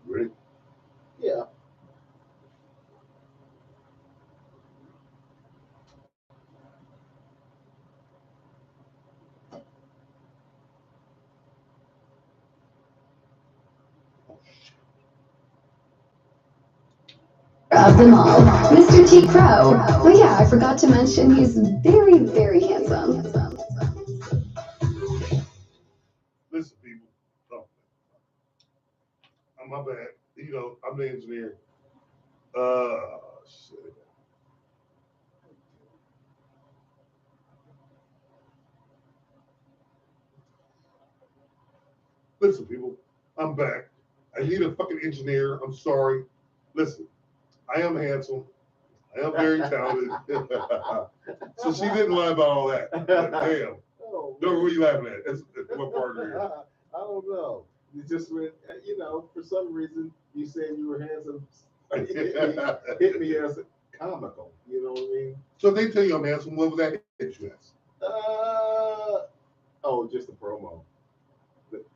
Ready? Yeah. Of them all, Mr. T. Crow. Oh yeah, I forgot to mention he's very, very handsome. Listen, people. Oh, my bad. You know, I'm the engineer. Shit. Listen, people. I'm back. I need a fucking engineer. I'm sorry. Listen, I am handsome. I am very talented. So she didn't lie about all that. But damn. Oh, No, what are you laughing at? It's what part of here? I don't know. You just went, for some reason, you said you were handsome. Hit me as comical. You know what I mean? So if they tell you I'm handsome, what would that hit you as? Just a promo.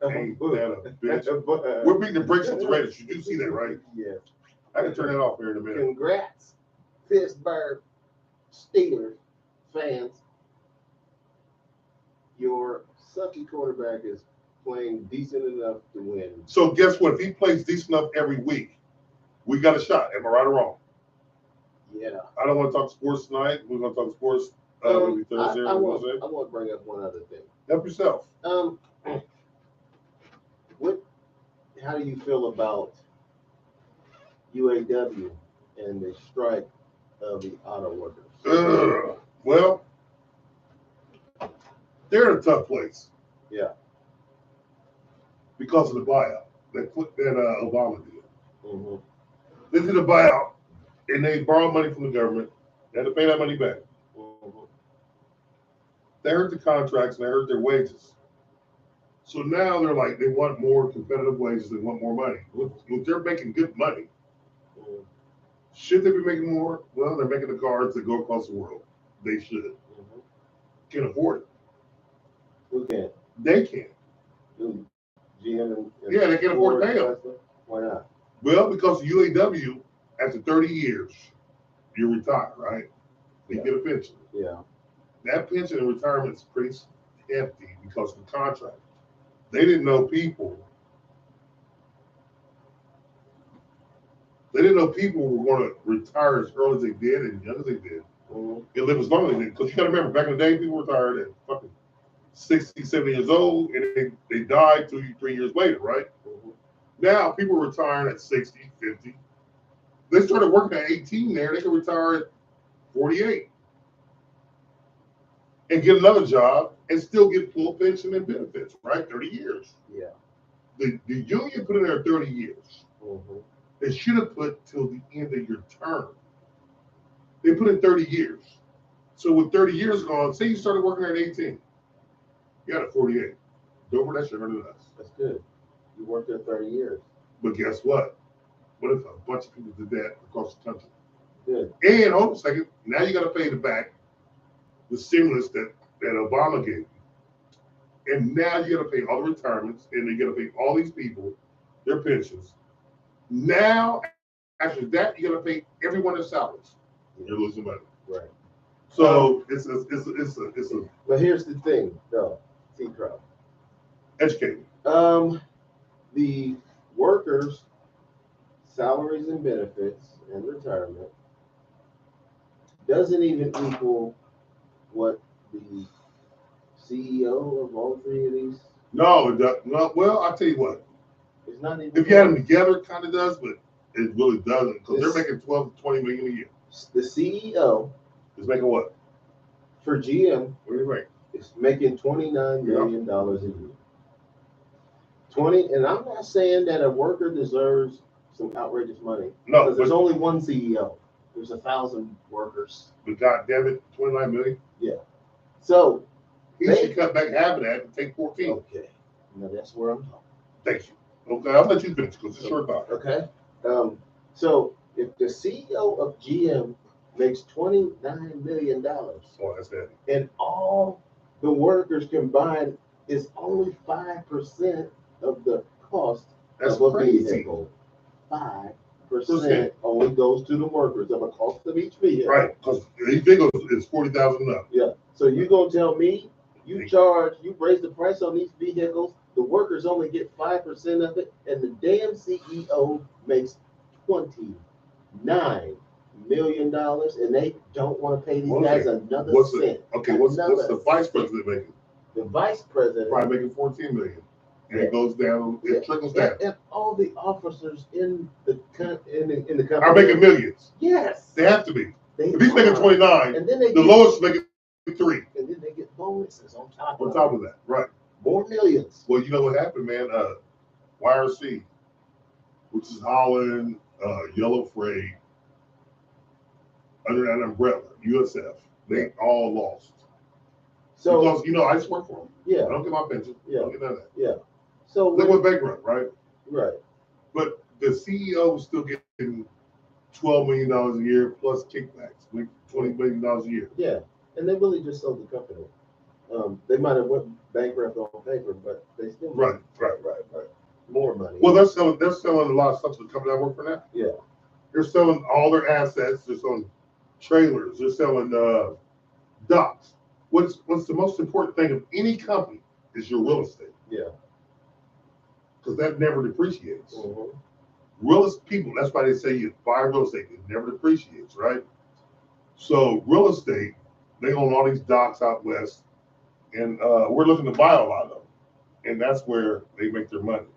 Ain't that a bitch? We're beating the brakes on the Raiders. You do see that, right? Yeah. I can turn that off here in a minute. Congrats, Pittsburgh Steelers fans. Your sucky quarterback is playing decent enough to win. So guess what? If he plays decent enough every week, we got a shot. Am I right or wrong? Yeah. I don't want to talk sports tonight. We're going to talk sports maybe Thursday I or want Wednesday. to bring up one other thing. Help yourself. How do you feel about UAW and the strike of the auto workers? Well, they're in a tough place. Yeah. Because of the buyout that Obama did. Mm-hmm. They did a buyout and they borrowed money from the government. They had to pay that money back. Mm-hmm. They hurt the contracts and they hurt their wages. So now they're like, they want more competitive wages, they want more money. Well, they're making good money. Mm-hmm. Should they be making more? Well, they're making the cars that go across the world. They should. Mm-hmm. Can afford it. Who can? They can. GM and Yeah, they can afford to pay them. Why not? Well, because UAW, after 30 years, you retire, right? They get a pension. Yeah. That pension and retirement is pretty hefty because of the contract. They didn't know people. They didn't know people were going to retire as early as they did and young as they did. Mm-hmm. And live as long as they did. Because you got to remember, back in the day, people retired at fucking 60, 70 years old, and they died 2-3 years later, right? Mhm. Now people are retiring at 60, 50. They started working at 18 there, they can retire at 48 and get another job and still get full pension and benefits, right? 30 years. Yeah. The union put in there 30 years. Mhm. They should have put till the end of your term. They put in 30 years. So with 30 years gone, say you started working there at 18, you got a 48. Dover, that's younger than us. That's good. You worked there 30 years. But guess what? What if a bunch of people did that across the country? Good. And hold on a second, now you got to pay back the stimulus that Obama gave you. And now you got to pay all the retirements, and you got to pay all these people their pensions. Now, after that, you got to pay everyone their salaries. You're losing money. Right. So it's a But here's the thing, though, T-Crow. educated. The workers' salaries and benefits and retirement doesn't even equal what the CEO of all three of these No, it does, no. Well, I'll tell you what. is not even. If you had them together, it kind of does, but it really doesn't because they're This- making 12 to 20 million a year. The CEO It's making what? for GM What do you think? is making $29 million a year. 20, and I'm not saying that a worker deserves some outrageous money. No, Because there's but, only one CEO. There's 1,000 workers. but God damn it, 29 million. So, He They- should cut back half of that and take 14. okay. Now that's where I'm talking. Thank you. Okay, I'll let you finish because it's short time. Okay. So if the CEO of GM makes $29 million Oh, that's heavy. and all the workers combined is only 5% of the cost That's of a crazy. vehicle. 5% only goes to the workers of a cost of each vehicle. Right, because these vehicles is 40,000 up. Yeah. So you gonna tell me you raise the price on these vehicles, the workers only get 5% of it, and the damn CEO makes $29 million, and they don't want to pay these guys another What's cent. What's Another the vice cent. president making? The vice president Probably making 14 million. And Yeah. it goes down, Yeah. it trickles down. and all the officers in the company Are making millions. Yes, They have to be. they If he's making are. 29, and then they the get, lowest is making 3 and then they get bonuses on top on of top it. of that. Right. More millions. Well, you know what happened, man? YRC, which is Holland, Yellow Freight, under that umbrella, USF, they all lost. So Because, I just work for them. I yeah, don't get my pension. I don't get none of that. so They went bankrupt, right? right. But the CEO was still getting $12 million a year plus kickbacks, like $20 million a year. Yeah, and they really just sold the company. They might have went bankrupt on paper, but they still made Right. more money. Well, they're selling a lot of stuff to the company I work for now. Yeah. They're selling all their assets. They're selling trailers. They're selling docks. What's the most important thing of any company is your real estate. Yeah. Because that never depreciates. Mhm. Real estate people, that's why they say you buy real estate, it never depreciates, right? So real estate, they own all these docks out west, and we're looking to buy a lot of them. And that's where they make their money.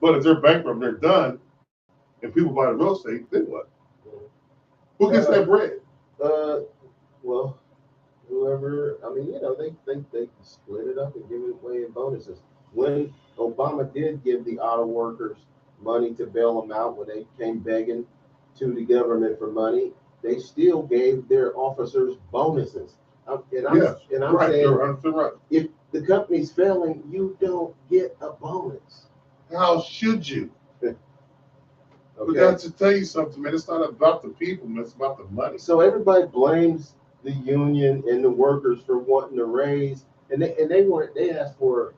But if they're bankrupt, they're done, and people buy the real estate, then what? Who gets that bread? Well, whoever. I mean, they split it up and give it away in bonuses. When Obama did give the auto workers money to bail them out when they came begging to the government for money, they still gave their officers bonuses. I'm Right, saying, you're 100% right. if the company's failing, you don't get a bonus. How should you? But Okay. that's to tell you something, man. It's not about the people, man. It's about the money. So everybody blames the union and the workers for wanting to raise, and they asked for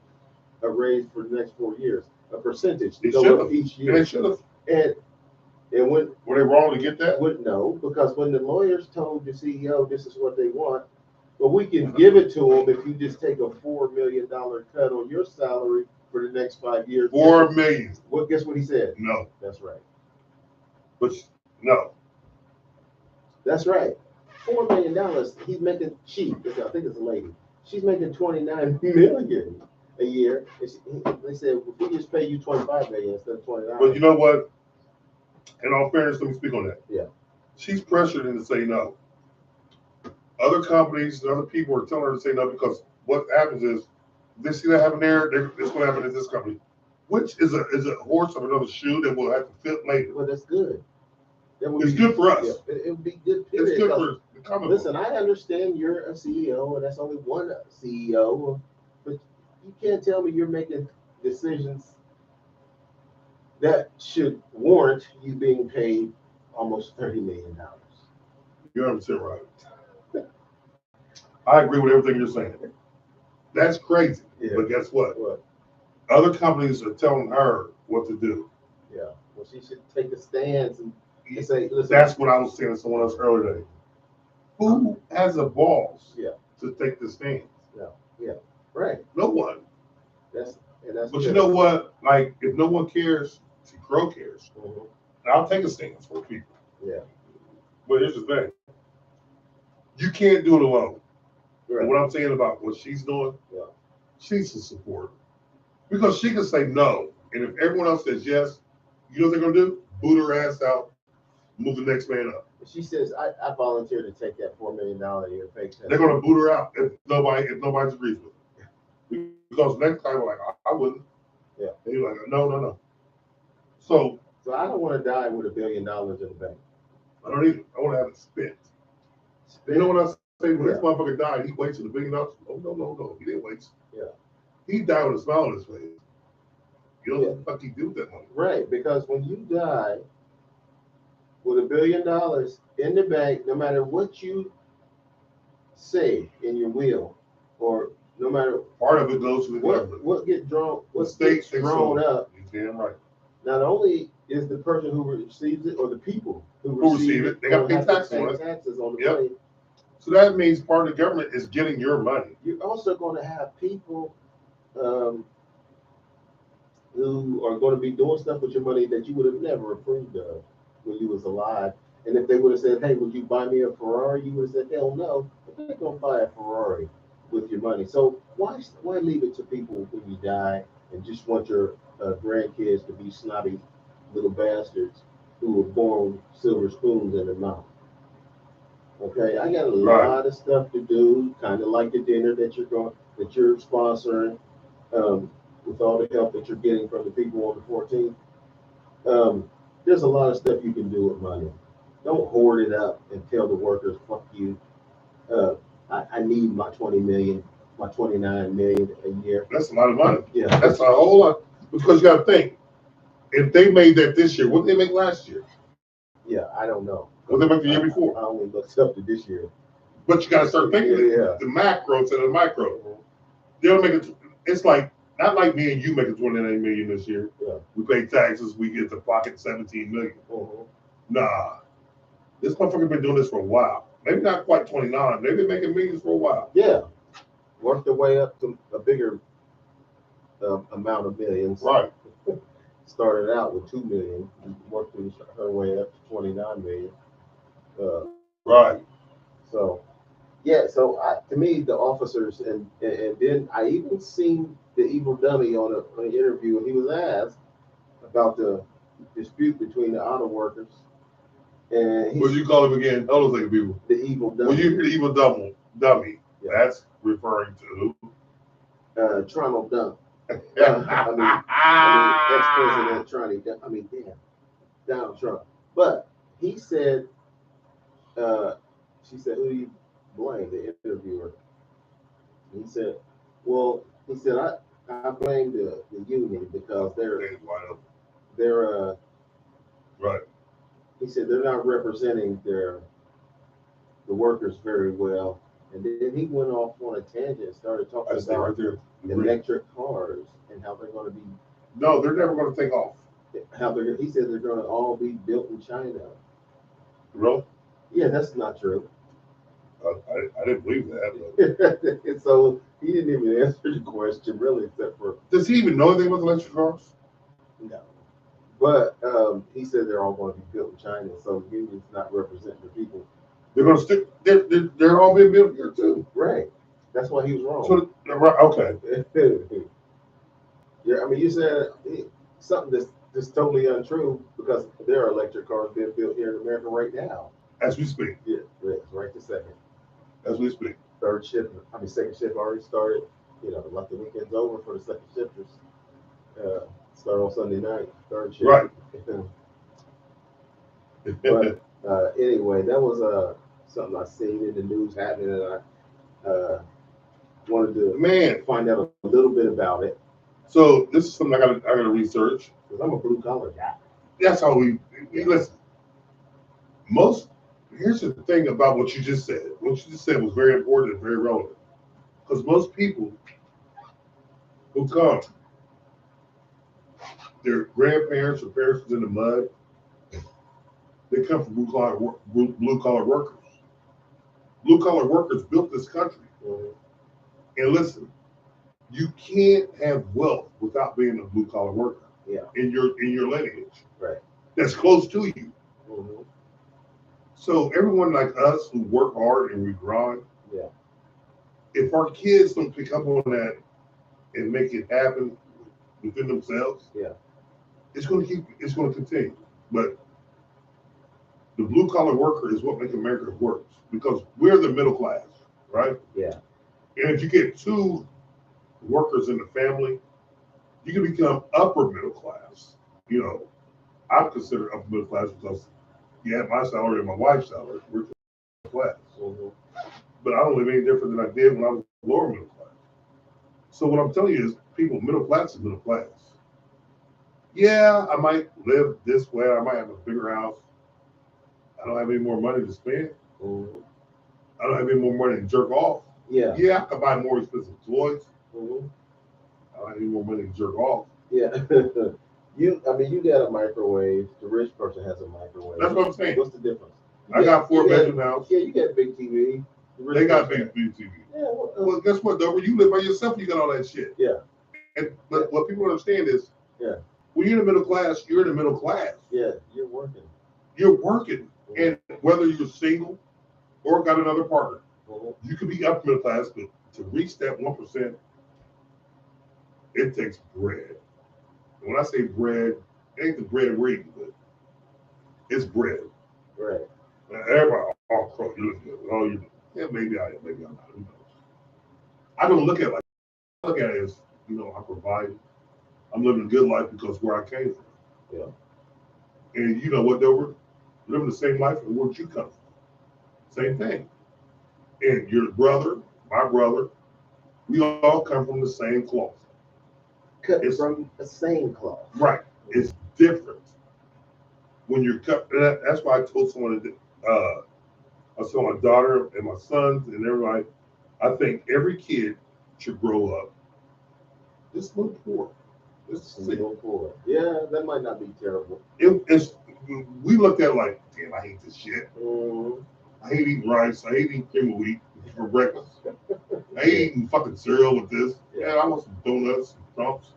a raise for the next 4 years, a percentage They to go should up have. each And year. they should have. And when Were they wrong to get that? would no, because when the lawyers told the CEO this is what they want, but we can give it to them if you just take a $4 million cut on your salary for the next 5 years. $4 million. Guess what he said? No, That's right. but no. That's right. $4 million. He's making I think it's a lady. She's making 29 million a year. They said, if we just pay you 25 million instead of 29. But you know what? In all fairness, let me speak on that. Yeah. She's pressured into say no. Other companies and other people are telling her to say no because what happens is they see that happen there, this will happen at this company, which is a horse of another shoe that will have to fit later. Well, that's good. It's good for us. Yeah, it would be good. It's Period. good for the company. Listen, I understand you're a CEO, and that's only one CEO, but you can't tell me you're making decisions that should warrant you being paid almost $30 million. You're 100% right. I agree with everything you're saying. That's crazy. Yeah. But guess what? What? Other companies are telling her what to do. Yeah. Well, she should take a stance and say, listen. That's what I was saying to someone else earlier today. Who has the balls to take the stance? Yeah. Right. No one. That's But good. you know what? Like, if no one cares, Crow cares. Mhm. I'll take a stance for people. Yeah. But here's the thing. You can't do it alone. Right. And what I'm saying about what she's doing, Yeah. she's a supporter. Because she can say no. And if everyone else says yes, you know what they're going to do? Boot her ass out, move the next man up. She says, I volunteer to take that $4 million a year pay cut. They're going to boot her out if nobody agrees with her. Because next time, like, I wouldn't. Yeah. And you're like, no. So I don't want to die with $1 billion in the bank. I don't either. I want to have it spent. You know what I say? When this motherfucker died, he wasted $1 billion. Oh, no. He didn't waste. Yeah. He died with a smile on his face. You know what the fuck he do with that money? Right, because when you die with $1 billion in the bank, no matter what you say in your will, or no matter Part of it goes to the government. what gets drawn up, You're damn right. not only is the person who receives it or the people who receive it, they got to pay have to taxes on it. taxes on the Yep. money. So that means part of the government is getting your money. You're also going to have people who are going to be doing stuff with your money that you would have never approved of when you was alive. And if they would have said, hey, would you buy me a Ferrari? You would have said, hell no. But they're going to buy a Ferrari with your money. So why leave it to people when you die and just want your grandkids to be snobby little bastards who were born with silver spoons in their mouth? Okay, I got a lot of stuff to do, kind of like the dinner that you're sponsoring, with all the help that you're getting from the people on the 14th. There's a lot of stuff you can do with money. Don't hoard it up and tell the workers, fuck you. I need my 20 million, my 29 million a year. That's a lot of money. Yeah. That's a whole lot. Because you got to think, if they made that this year, what did they make last year? Yeah, I don't know. What did they make the year before? I only looked up to this year. But you got to start thinking the macro instead of the micro. They'll make it. It's like not like me and you making 29 million this year. Yeah. We pay taxes. We get to pocket 17 million. Mm-hmm. Nah, this motherfucker been doing this for a while. Maybe not quite 29. They've been making millions for a while. Yeah, worked their way up to a bigger amount of millions. Right. Started out with 2 million, worked her way up to 29 million. Right. So, yeah. So to me, the officers and then I even seen the evil dummy on an interview, and he was asked about the dispute between the auto workers. And What you call him again? Hold on a second, people. the evil dummy. When you hear the evil dummy, that's referring to Trump Dump. Ex-president Donald Trump. But he said, she said, who do you blame? The interviewer. He said, I blame the union because they're right. He said they're not representing the workers very well. And then he went off on a tangent and started talking about electric cars and how they're going to be. No, they're never going to take off. He said they're going to all be built in China. Really? Yeah, that's not true. I didn't believe that. And so he didn't even answer the question really, except for. Does he even know anything about electric cars? No. But he said they're all going to be built in China, so the union's not representing the people. They're going to stick. They're all being built here too. Right. That's why he was wrong. So, okay. Yeah, I mean, you said something that's totally untrue because there are electric cars being built here in America right now. As we speak. Yeah, right this second. As we speak. Second shift already started. You know, like the weekend's over for the second shifters. Start on Sunday night, third shift. Right. But anyway, that was something I seen in the news happening, and I wanted to find out a little bit about it. So this is something I gotta research. Because I'm a blue collar guy. That's how we listen. Here's the thing about what you just said. What you just said was very important and very relevant. Because most people who come, their grandparents or parents was in the mud, they come from blue collar workers. Blue collar workers built this country. Mm-hmm. And listen, you can't have wealth without being a blue collar worker. Yeah. In your lineage. Right. That's close to you. Mm-hmm. So everyone like us who work hard and we grind, yeah. If our kids don't pick up on that and make it happen within themselves, yeah, it's going to continue. But the blue collar worker is what makes America work because we're the middle class, right? Yeah. And if you get two workers in the family, you can become upper middle class. You know, I'm considered upper middle class because you have my salary and my wife's salary. We're middle class. Mm-hmm. But I don't live any different than I did when I was lower middle class. So what I'm telling you is people, middle class is middle class. Yeah, I might live this way. I might have a bigger house. I don't have any more money to spend. Mm-hmm. I don't have any more money to jerk off. Yeah. Yeah, I could buy more expensive toys. Mm-hmm. I don't have any more money to jerk off. Yeah. You got a microwave. The rich person has a microwave. That's what I'm saying. What's the difference? I got 4-bedroom house. Yeah, you got big TV. They got big TV. Yeah. Well, guess what, Dover? You live by yourself. You got all that shit. Yeah. But what people don't understand is, yeah, when you're in the middle class, you're in the middle class. Yeah, you're working. You're working, mm-hmm. and whether you're single or got another partner, mm-hmm. you could be upper middle class, but to reach that 1%, it takes bread. And when I say bread, it ain't the bread we're eating, but it's bread. Right. Now, everybody, oh, Crow, you look good. Oh, yeah, maybe I am, maybe I'm not. Who knows? I don't look at it like I look at it as, I provide. I'm living a good life because where I came from. Yeah. And you know what, Dover? Living the same life and where'd you come from? Same thing. And your brother, my brother, we all come from the same cloth. Cut from the same cloth. Right. It's different. When you're cut, that's why I told someone I saw my daughter and my sons and everybody, I think every kid should grow up just a little poor. Just a little poor. Yeah, that might not be terrible. We looked at it like, damn, I hate this shit. Mm-hmm. I hate eating rice. I hate eating cream of wheat for breakfast. I hate eating fucking cereal with this. Yeah, I want some donuts, some trumps.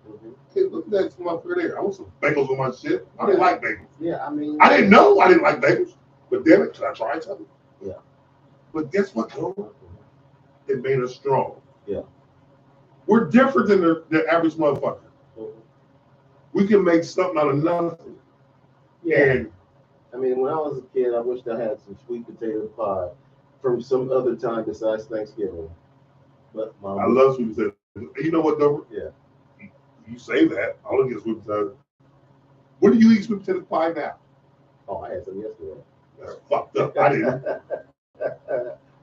Mm-hmm. Hey, look at that motherfucker there. I want some bagels with my shit. I didn't like bagels. Yeah, I didn't know I didn't like bagels. But damn it, I tried something. Yeah. But guess what, though? It made us strong. Yeah. We're different than the average motherfucker. Mm-hmm. We can make something out of nothing. Yeah. And when I was a kid, I wished I had some sweet potato pie from some other time besides Thanksgiving. But I love sweet potato. You know what, Dover? Yeah. You say that. I don't get sweet potato. When do you eat sweet potato pie now? Oh, I had some yesterday. That's fucked up. I didn't.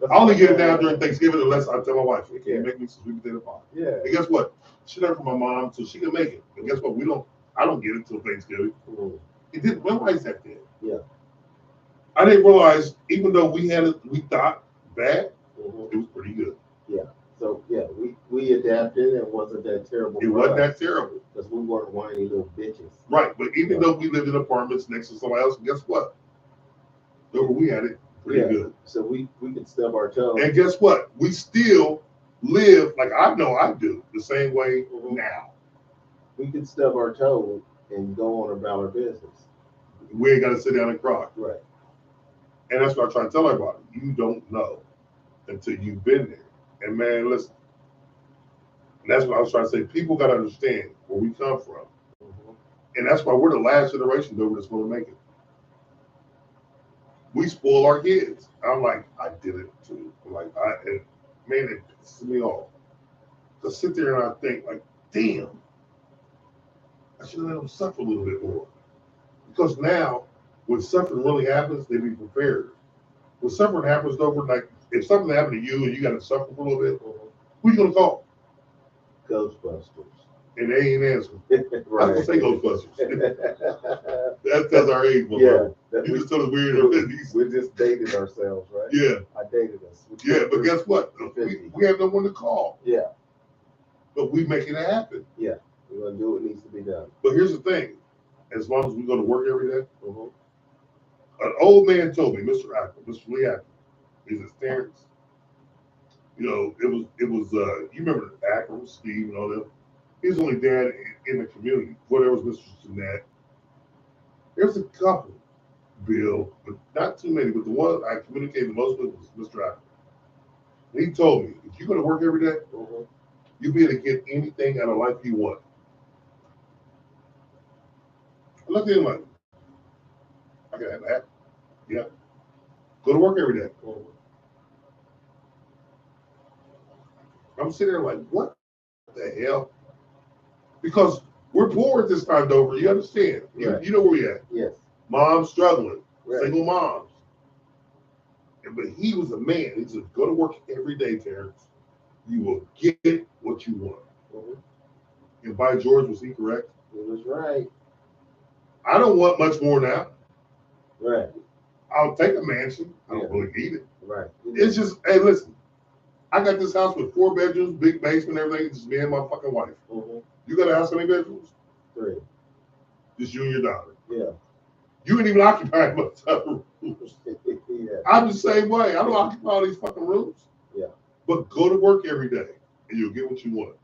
I only get it down during Thanksgiving unless I tell my wife, "Can you make me some sweet potato pie?" Yeah. And guess what? She learned from my mom so she can make it. And guess what? I don't get it till Thanksgiving. Mm-hmm. It didn't realize that then. Yeah. I didn't realize even though we had it, we thought bad, mm-hmm. it was pretty good. Yeah. So yeah, we adapted and wasn't that terrible. It wasn't that terrible. Because we weren't whiny little bitches. Right. But even though we lived in apartments next to somebody else, guess what? We had it pretty good. So we could stub our toe. And guess what? We still live like I know I do the same way mm-hmm. now. We could stub our toe and go on about our business. We ain't got to sit down and cry. Right. And that's what I try to tell everybody. You don't know until you've been there. And man, listen, that's what I was trying to say. People got to understand where we come from. And that's why we're the last generation over that's going to make it. We spoil our kids. I'm like, I did it too. I'm like, and man, it pisses me off. To sit there and I think, like, damn, I should have let them suffer a little bit more. Because now, when suffering really happens, they be prepared. When suffering happens over, like, if something happened to you and you got to suffer for a little bit, who you gonna call? Ghostbusters. And they ain't answering. Right. I don't say Ghostbusters. That's our age, Yeah. You just told us we're in the 50s. We just dated ourselves, right? Yeah, I dated us. yeah, but guess what? 50. We have no one to call. Yeah. But we making it happen. Yeah. We're gonna do what needs to be done. But here's the thing. As long as we go to work every day, Mm-hmm. an old man told me, Mr. Lee Ackman, he says, Terrence, you know, it was you remember Ackman, Steve and all them? He's only dad in the community. Before there was Mr. Jeanette. There's a couple, Bill, but not too many, but the one I communicated the most with was Mr. Ackman. And he told me, if you're gonna work every day, you'll be able to get anything out of life you want. I looked at him like, I can have that. Yeah. Go to work every day. I'm sitting there like, what the hell? Because we're poor at this time, Dover. You understand? Right. You know where we at. Yes. Moms struggling, Right. single moms. But he was a man. He said, go to work every day, Terrence. You will get what you want. Mm-hmm. And by George, was he correct? It was right. I don't want much more now. Right. I'll take a mansion. I don't Yeah. really need it. Right. It's just, hey, listen. I got this house with 4 bedrooms, big basement, everything. It's just me and my fucking wife. Mm-hmm. You got a house, how many bedrooms? 3. Just you and your daughter. Yeah. You ain't even occupying much other rooms. Yeah. I'm the same way. I don't occupy all these fucking rooms. Yeah. But go to work every day and you'll get what you want.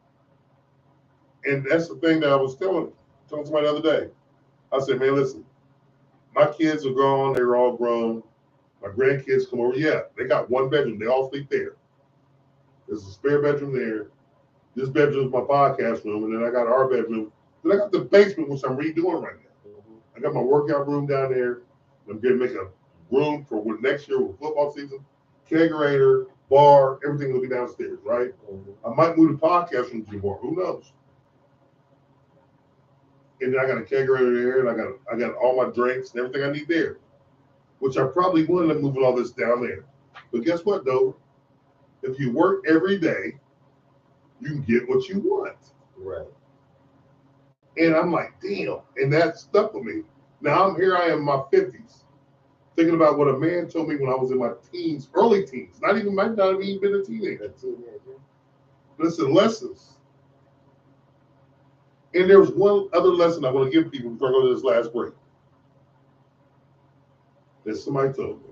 And that's the thing that I was telling somebody the other day. I said, man, listen, my kids are grown. They're all grown. My grandkids come over. Yeah, they got 1 bedroom. They all sleep there. There's a spare bedroom there. This bedroom is my podcast room. And then I got our bedroom. Then I got the basement, which I'm redoing right now. I got my workout room down there. I'm going to make a room for what next year with football season. Kegerator, bar, everything will be downstairs, right? I might move the podcast room to the bar. Who knows? And then I got a kegerator there, and I got all my drinks and everything I need there, which I probably wouldn't have moving all this down there. But guess what, though? If you work every day, you can get what you want. Right. And I'm like, damn. And that stuck with me. Now I am in my 50s, thinking about what a man told me when I was in my teens, early teens. Might not have even been a teenager. A teenager. Listen, lessons. And there's one other lesson I want to give people before I go to this last break. That somebody told me.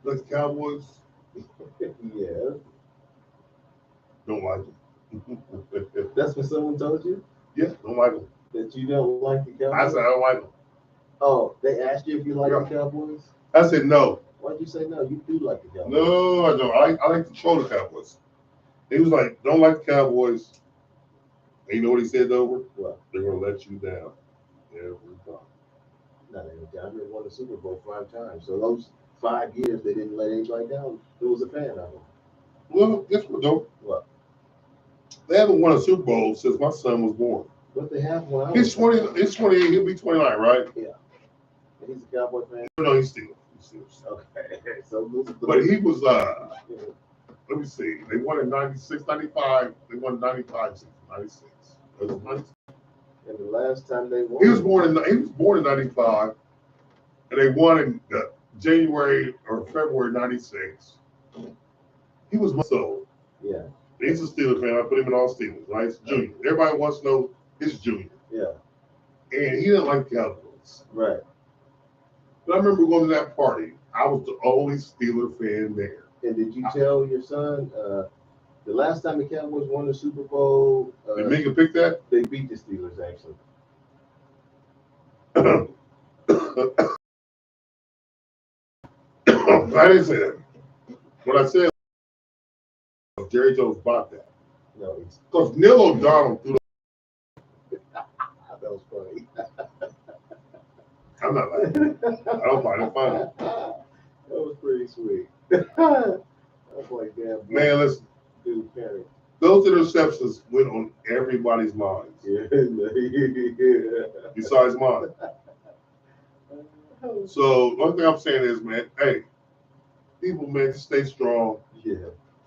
Like the Cowboys, Yeah. don't like them. That's what someone told you? Yeah, don't like them. That you don't like the Cowboys? I said I don't like them. Oh, they asked you if you like the Cowboys? I said no. Why'd you say no? You do like the Cowboys. No, I don't. I like to troll the Cowboys. He was like, don't like the Cowboys. And you know what he said over? What? They're gonna let you down every time. No, they won the Super Bowl 5 times. So those 5 years they didn't let anybody down. Who was a fan of them? Well, guess what though? What? They haven't won a Super Bowl since my son was born. But they have one. He's 20. He's 28. He'll be 29, right? Yeah. And he's a Cowboy fan? No, he's still. Okay. So this is the But he was. Let me see. They won in 96, 95. They won 95, 96. It was 96. And the last time they won. He was born in 95, and they won in January or February 96. He was so. Yeah. He's a Steelers fan. I put him in all Steelers, right? It's junior. Everybody wants to know his junior. Yeah. And he didn't like the Cowboys. Right. But I remember going to that party. I was the only Steeler fan there. And did you tell your son the last time the Cowboys won the Super Bowl? Did Minka pick that? They beat the Steelers, actually. I didn't say that. What I said was Jerry Jones bought that. No, it's Because Neil O'Donnell threw that was funny. I'm not laughing. I don't find it funny. That was pretty sweet. I was like, damn, Man, listen, dude, Perry. those interceptions went on everybody's minds. Yeah. Besides mine. So one thing I'm saying is, man, hey, people, man, just stay strong. Yeah.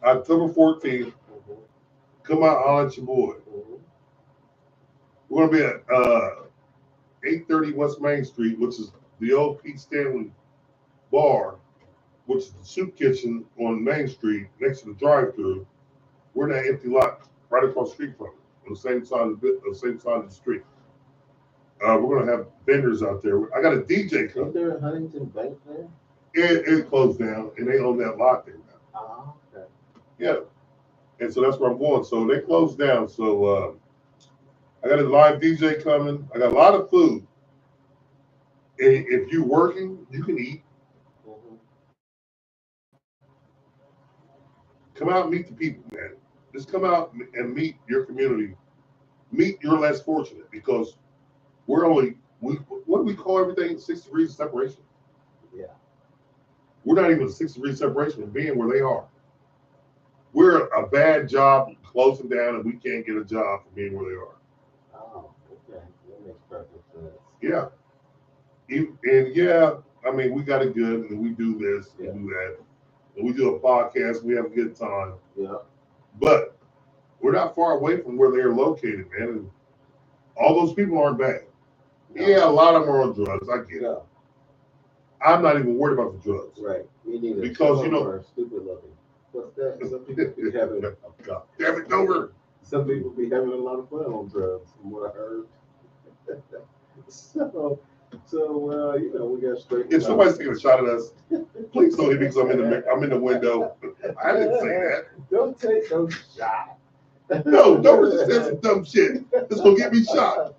October 14th, come out, holler at your boy. We're gonna be at 830 West Main Street, which is the old Pete Stanley bar, which is the soup kitchen on Main Street next to the drive-thru. We're in that empty lot right across the street from it, on the same side of the street. We're gonna have vendors out there. I got a DJ Is coming. there a Huntington Bank there? It closed down, and they own that lot there now. Oh, okay. Yeah, and so that's where I'm going. So they closed down. So I got a live DJ coming. I got a lot of food. If you're working, you can eat. Come out and meet the people, man. Just come out and meet your community. Meet your less fortunate, because we're only, what do we call everything? 6 degrees of separation. Yeah. We're not even 6 degrees separation from being where they are. We're a bad job closing down, and we can't get a job from being where they are. Oh, okay. That makes perfect sense. Yeah. And yeah, I mean, we got it good, and we do this, we do that. And we do a podcast, we have a good time. Yeah. But we're not far away from where they're located, man. And all those people aren't bad. No. Yeah, a lot of them are on drugs. I get it. No. I'm not even worried about the drugs. Right. Me neither. Because, Some you know- of them are stupid looking. What's that? Some people be having Damn it, Dover. some people be having a lot of fun on drugs, from what I heard. so you know, we got straight. If somebody's taking a shot at us, please don't hit me, because I'm in the window. I didn't say that. Don't take no shot. No, Dover just said some dumb shit. It's gonna get me shot.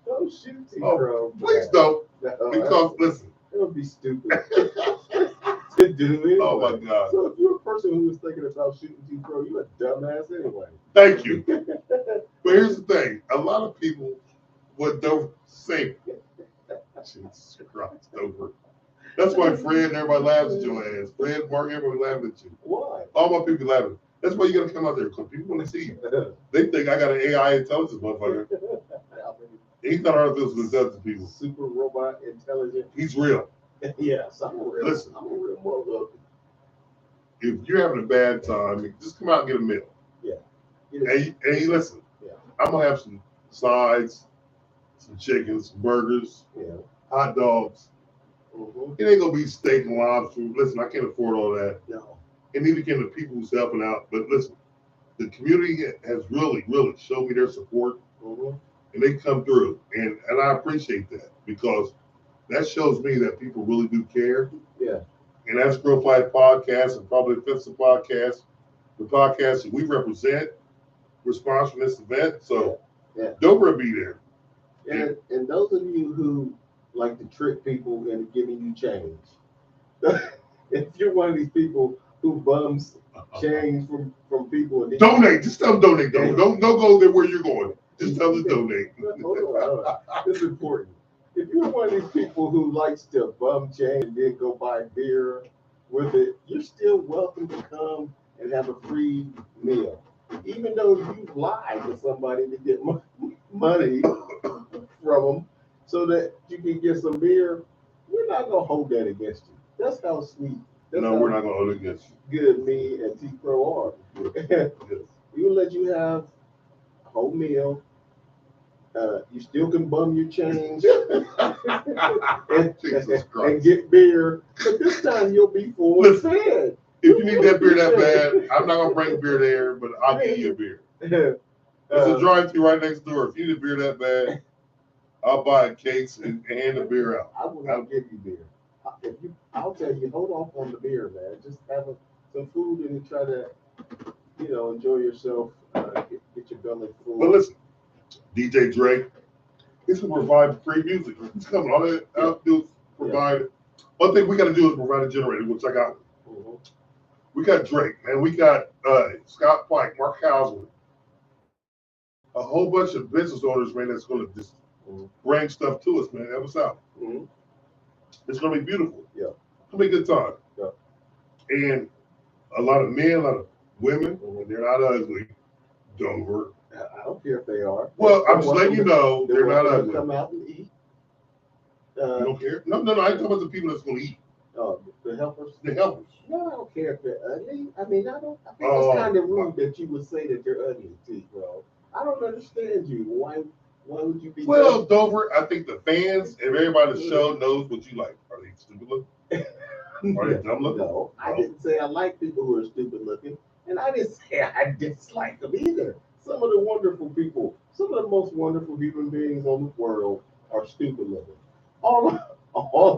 Don't shoot T Oh, Crow. Please don't, No, because listen. it would be stupid to do anyway. Oh my God. So if you're a person who was thinking about shooting T Crow, you're a dumbass anyway. Thank you. But here's the thing: a lot of people would Dover say, Jesus Christ, Dover. That's why Fred and everybody laughs at your ass. Fred, Mark, everybody laughing at you. Why? All my people laughing. That's why you gotta come out there, because people want to see you. They think I got an AI intelligence motherfucker. He's not artificial intelligence, people. Super robot intelligent. He's real. Yes, I'm a real. Listen. I'm a real motherfucker. If you're having a bad time, just come out and get a meal. Yeah. And listen, Yeah. I'm gonna have some sides, some chicken, some burgers, Yeah. hot dogs. Mm-hmm. It ain't gonna be steak and lobster. Listen, I can't afford all that. No. And neither can the people who's helping out. But listen, the community has really, really showed me their support, Mm-hmm. and they come through. And I appreciate that, because that shows me that people really do care. Yeah. And that's Growth Life Podcast, and probably the Fifth Podcast, the podcast that we represent. We're sponsoring this event. So Yeah. Dover will be there. And those of you who like to trick people into giving you change, if you're one of these people who bums change from people, and then Donate. Just tell them donate. Don't go there where you're going. Just tell them to donate. Hold on. It's important. If you're one of these people who likes to bum change and then go buy beer with it, you're still welcome to come and have a free meal. Even though you lied to somebody to get money from them so that you can get some beer, we're not going to hold that against you. That's how sweet. That's No, how we're not going to hold it against you. good me and T Pro are. We will let you have a whole meal. You still can bum your change and Jesus Christ. get beer, but this time you'll be full and fed. If you need that beer that bad, I'm not going to bring beer there, but I'll give you a beer. There's a drive-thru right next door. If you need a beer that bad, I'll buy a case and hand the beer out. I will not give you beer. I'll tell you, hold off on the beer, man. Just have some food and try to, enjoy yourself. Get your belly full. But listen, DJ Drake, he's going to provide free music. He's coming. All that I'll do is provide One thing we got to do is provide a generator, which I got. Mm-hmm. We got Drake, man. We got Scott Pike, Mark Hausman, a whole bunch of business owners, man, that's going to just bring stuff to us, man. Help us out. Mm-hmm. It's going to be beautiful. Yeah. It's going to be a good time. Yeah. And a lot of men, a lot of women, and they're not ugly. Dover. I don't care if they are. Well, I'm just letting you know they're not ugly. Come out and eat. You don't care? No. I ain't talking about the people that's going to eat. The helpers. The helpers. No, I don't care if they're ugly. I mean, I think it's kind of rude that you would say that they're ugly, too, bro. I don't understand you. Why would you be? Well, Dover, I think the fans and everybody on the show knows what you like. Are they stupid looking? Are they dumb looking? No, I didn't say I like people who are stupid looking, and I didn't say I dislike them either. Some of the wonderful people, some of the most wonderful human beings on the world are stupid looking. All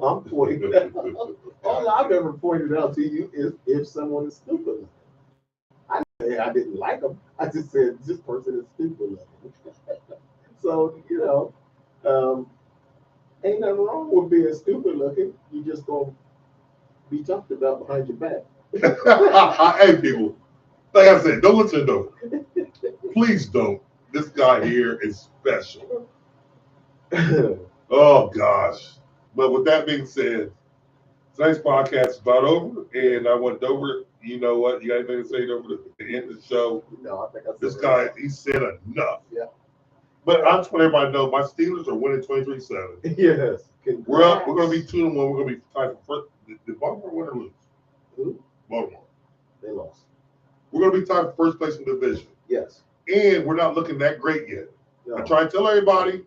I'm pointing out, all I've ever pointed out to you is if someone is stupid looking. I didn't say I didn't like them. I just said this person is stupid looking. So, ain't nothing wrong with being stupid looking. You just gonna be talked about behind your back. Hey, people, like I said, don't listen to Dover. Please don't. This guy here is special. Oh, gosh. But with that being said, tonight's podcast is about over, and I want Dover, you know what? You got anything to say, Dover, at the end of the show? No, I think I said this guy, he said enough. Yeah. But I just want everybody to know my Steelers are winning 23-7. Yes. We're going to be 2-1. We're going to be tied for first. Did Baltimore win or lose? Who? Baltimore. They lost. We're going to be tied for first place in the division. Yes. And we're not looking that great yet. No. I try to tell everybody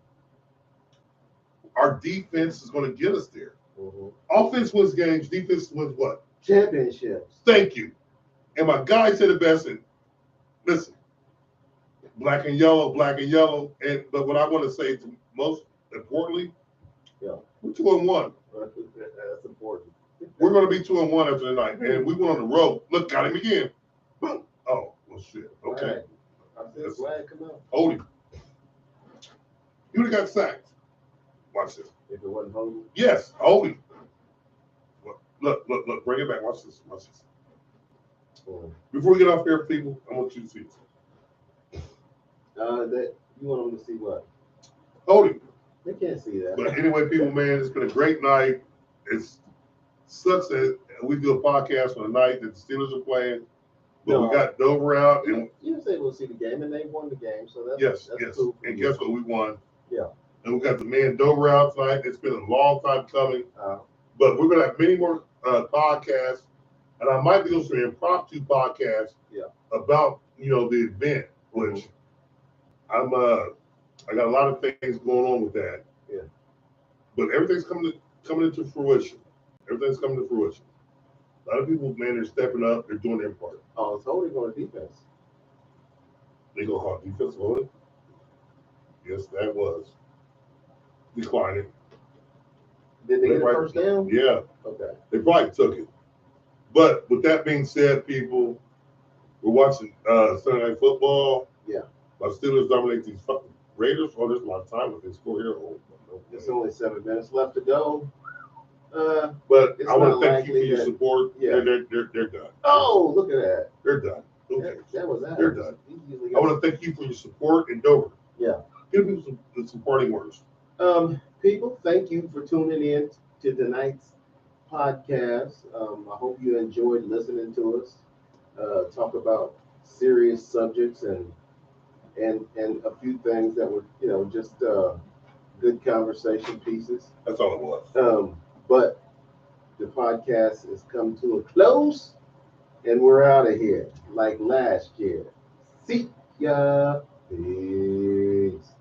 our defense is going to get us there. Mm-hmm. Offense wins games. Defense wins what? Championships. Thank you. And my guy said it best. And listen, black and yellow. But what I want to say to most importantly, we're 2-1. That's important. We're going to be 2-1 after the night. And we went on the road. Look, got him again. Boom. Oh, well, shit. Okay. Right. I said, flag, come out. Hold him. He would have got sacked. Watch this. If it wasn't holding. Yes, hold him. Look. Bring it back. Watch this. Before we get off here, people, I want you to see this. That you want them to see what? Hold him. They can't see that. But anyway, people, man, it's been a great night. It sucks that we do a podcast on the night that the Steelers are playing, but we got Dover out, and you was able to see the game, and they won the game, so that's yes. cool. And guess what? We won. Yeah. And we got the man Dover out tonight. It's been a long time coming, but we're gonna have many more podcasts, and I might be doing some impromptu podcasts. About the event, which I got a lot of things going on with that. Yeah. But everything's coming into fruition. Everything's coming to fruition. A lot of people, man, they're stepping up. They're doing their part. Oh, it's holding on defense. They go hard. Defense holding. Yes, that was declining. Did they get a first down? Yeah. Okay. They probably took it. But with that being said, people, we're watching Sunday Night Football. Yeah. My Steelers dominate these fucking Raiders. Oh, there's a lot of time with this score here. There's only 7 minutes left to go. But I want to thank you for your support. Yeah. They're done. Oh, look at that. They're done. Okay. That was that. They're done. I want to thank you for your support in Dover. Yeah. Give people some supporting words. People, thank you for tuning in to tonight's podcast. I hope you enjoyed listening to us talk about serious subjects and a few things that were, just good conversation pieces. That's all it was. But the podcast has come to a close, and we're out of here like last year. See ya. Peace.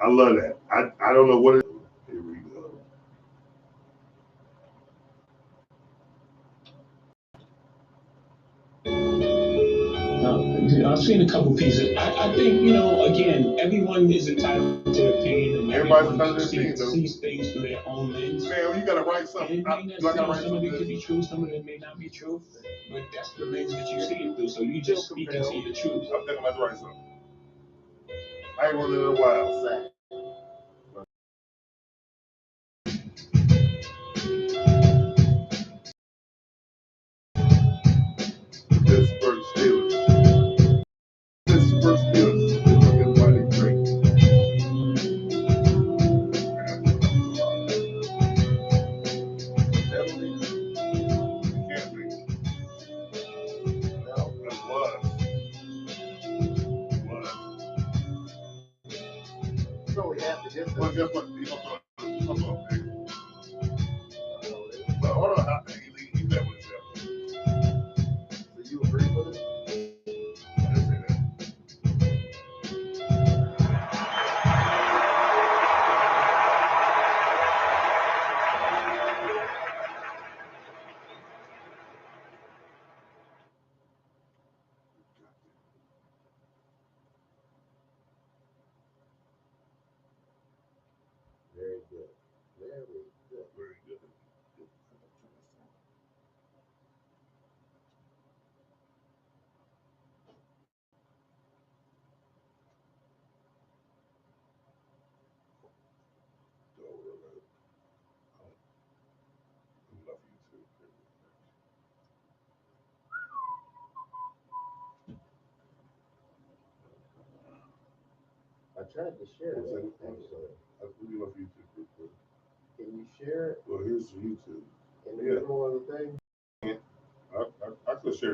I love that. I don't know what it is. Here we go. I've seen a couple pieces. I think, again, everyone is entitled to their opinion. And everybody's everyone entitled to their opinion, sees things through their own lens. Man, you got to write something. Some of it could be true, some of it may not be true, but that's the lens that you see it through. So you just speak and see the truth. I'm thinking about to write something. I ain't running in a while. But guess what? He gonna throw it. But hold on, he met with himself. So you agree with it? I didn't say that. Very good. Very good. Very good. I love you too. I tried to share What's it. that? Actually, I really love you too. can you share it? Well, here's YouTube.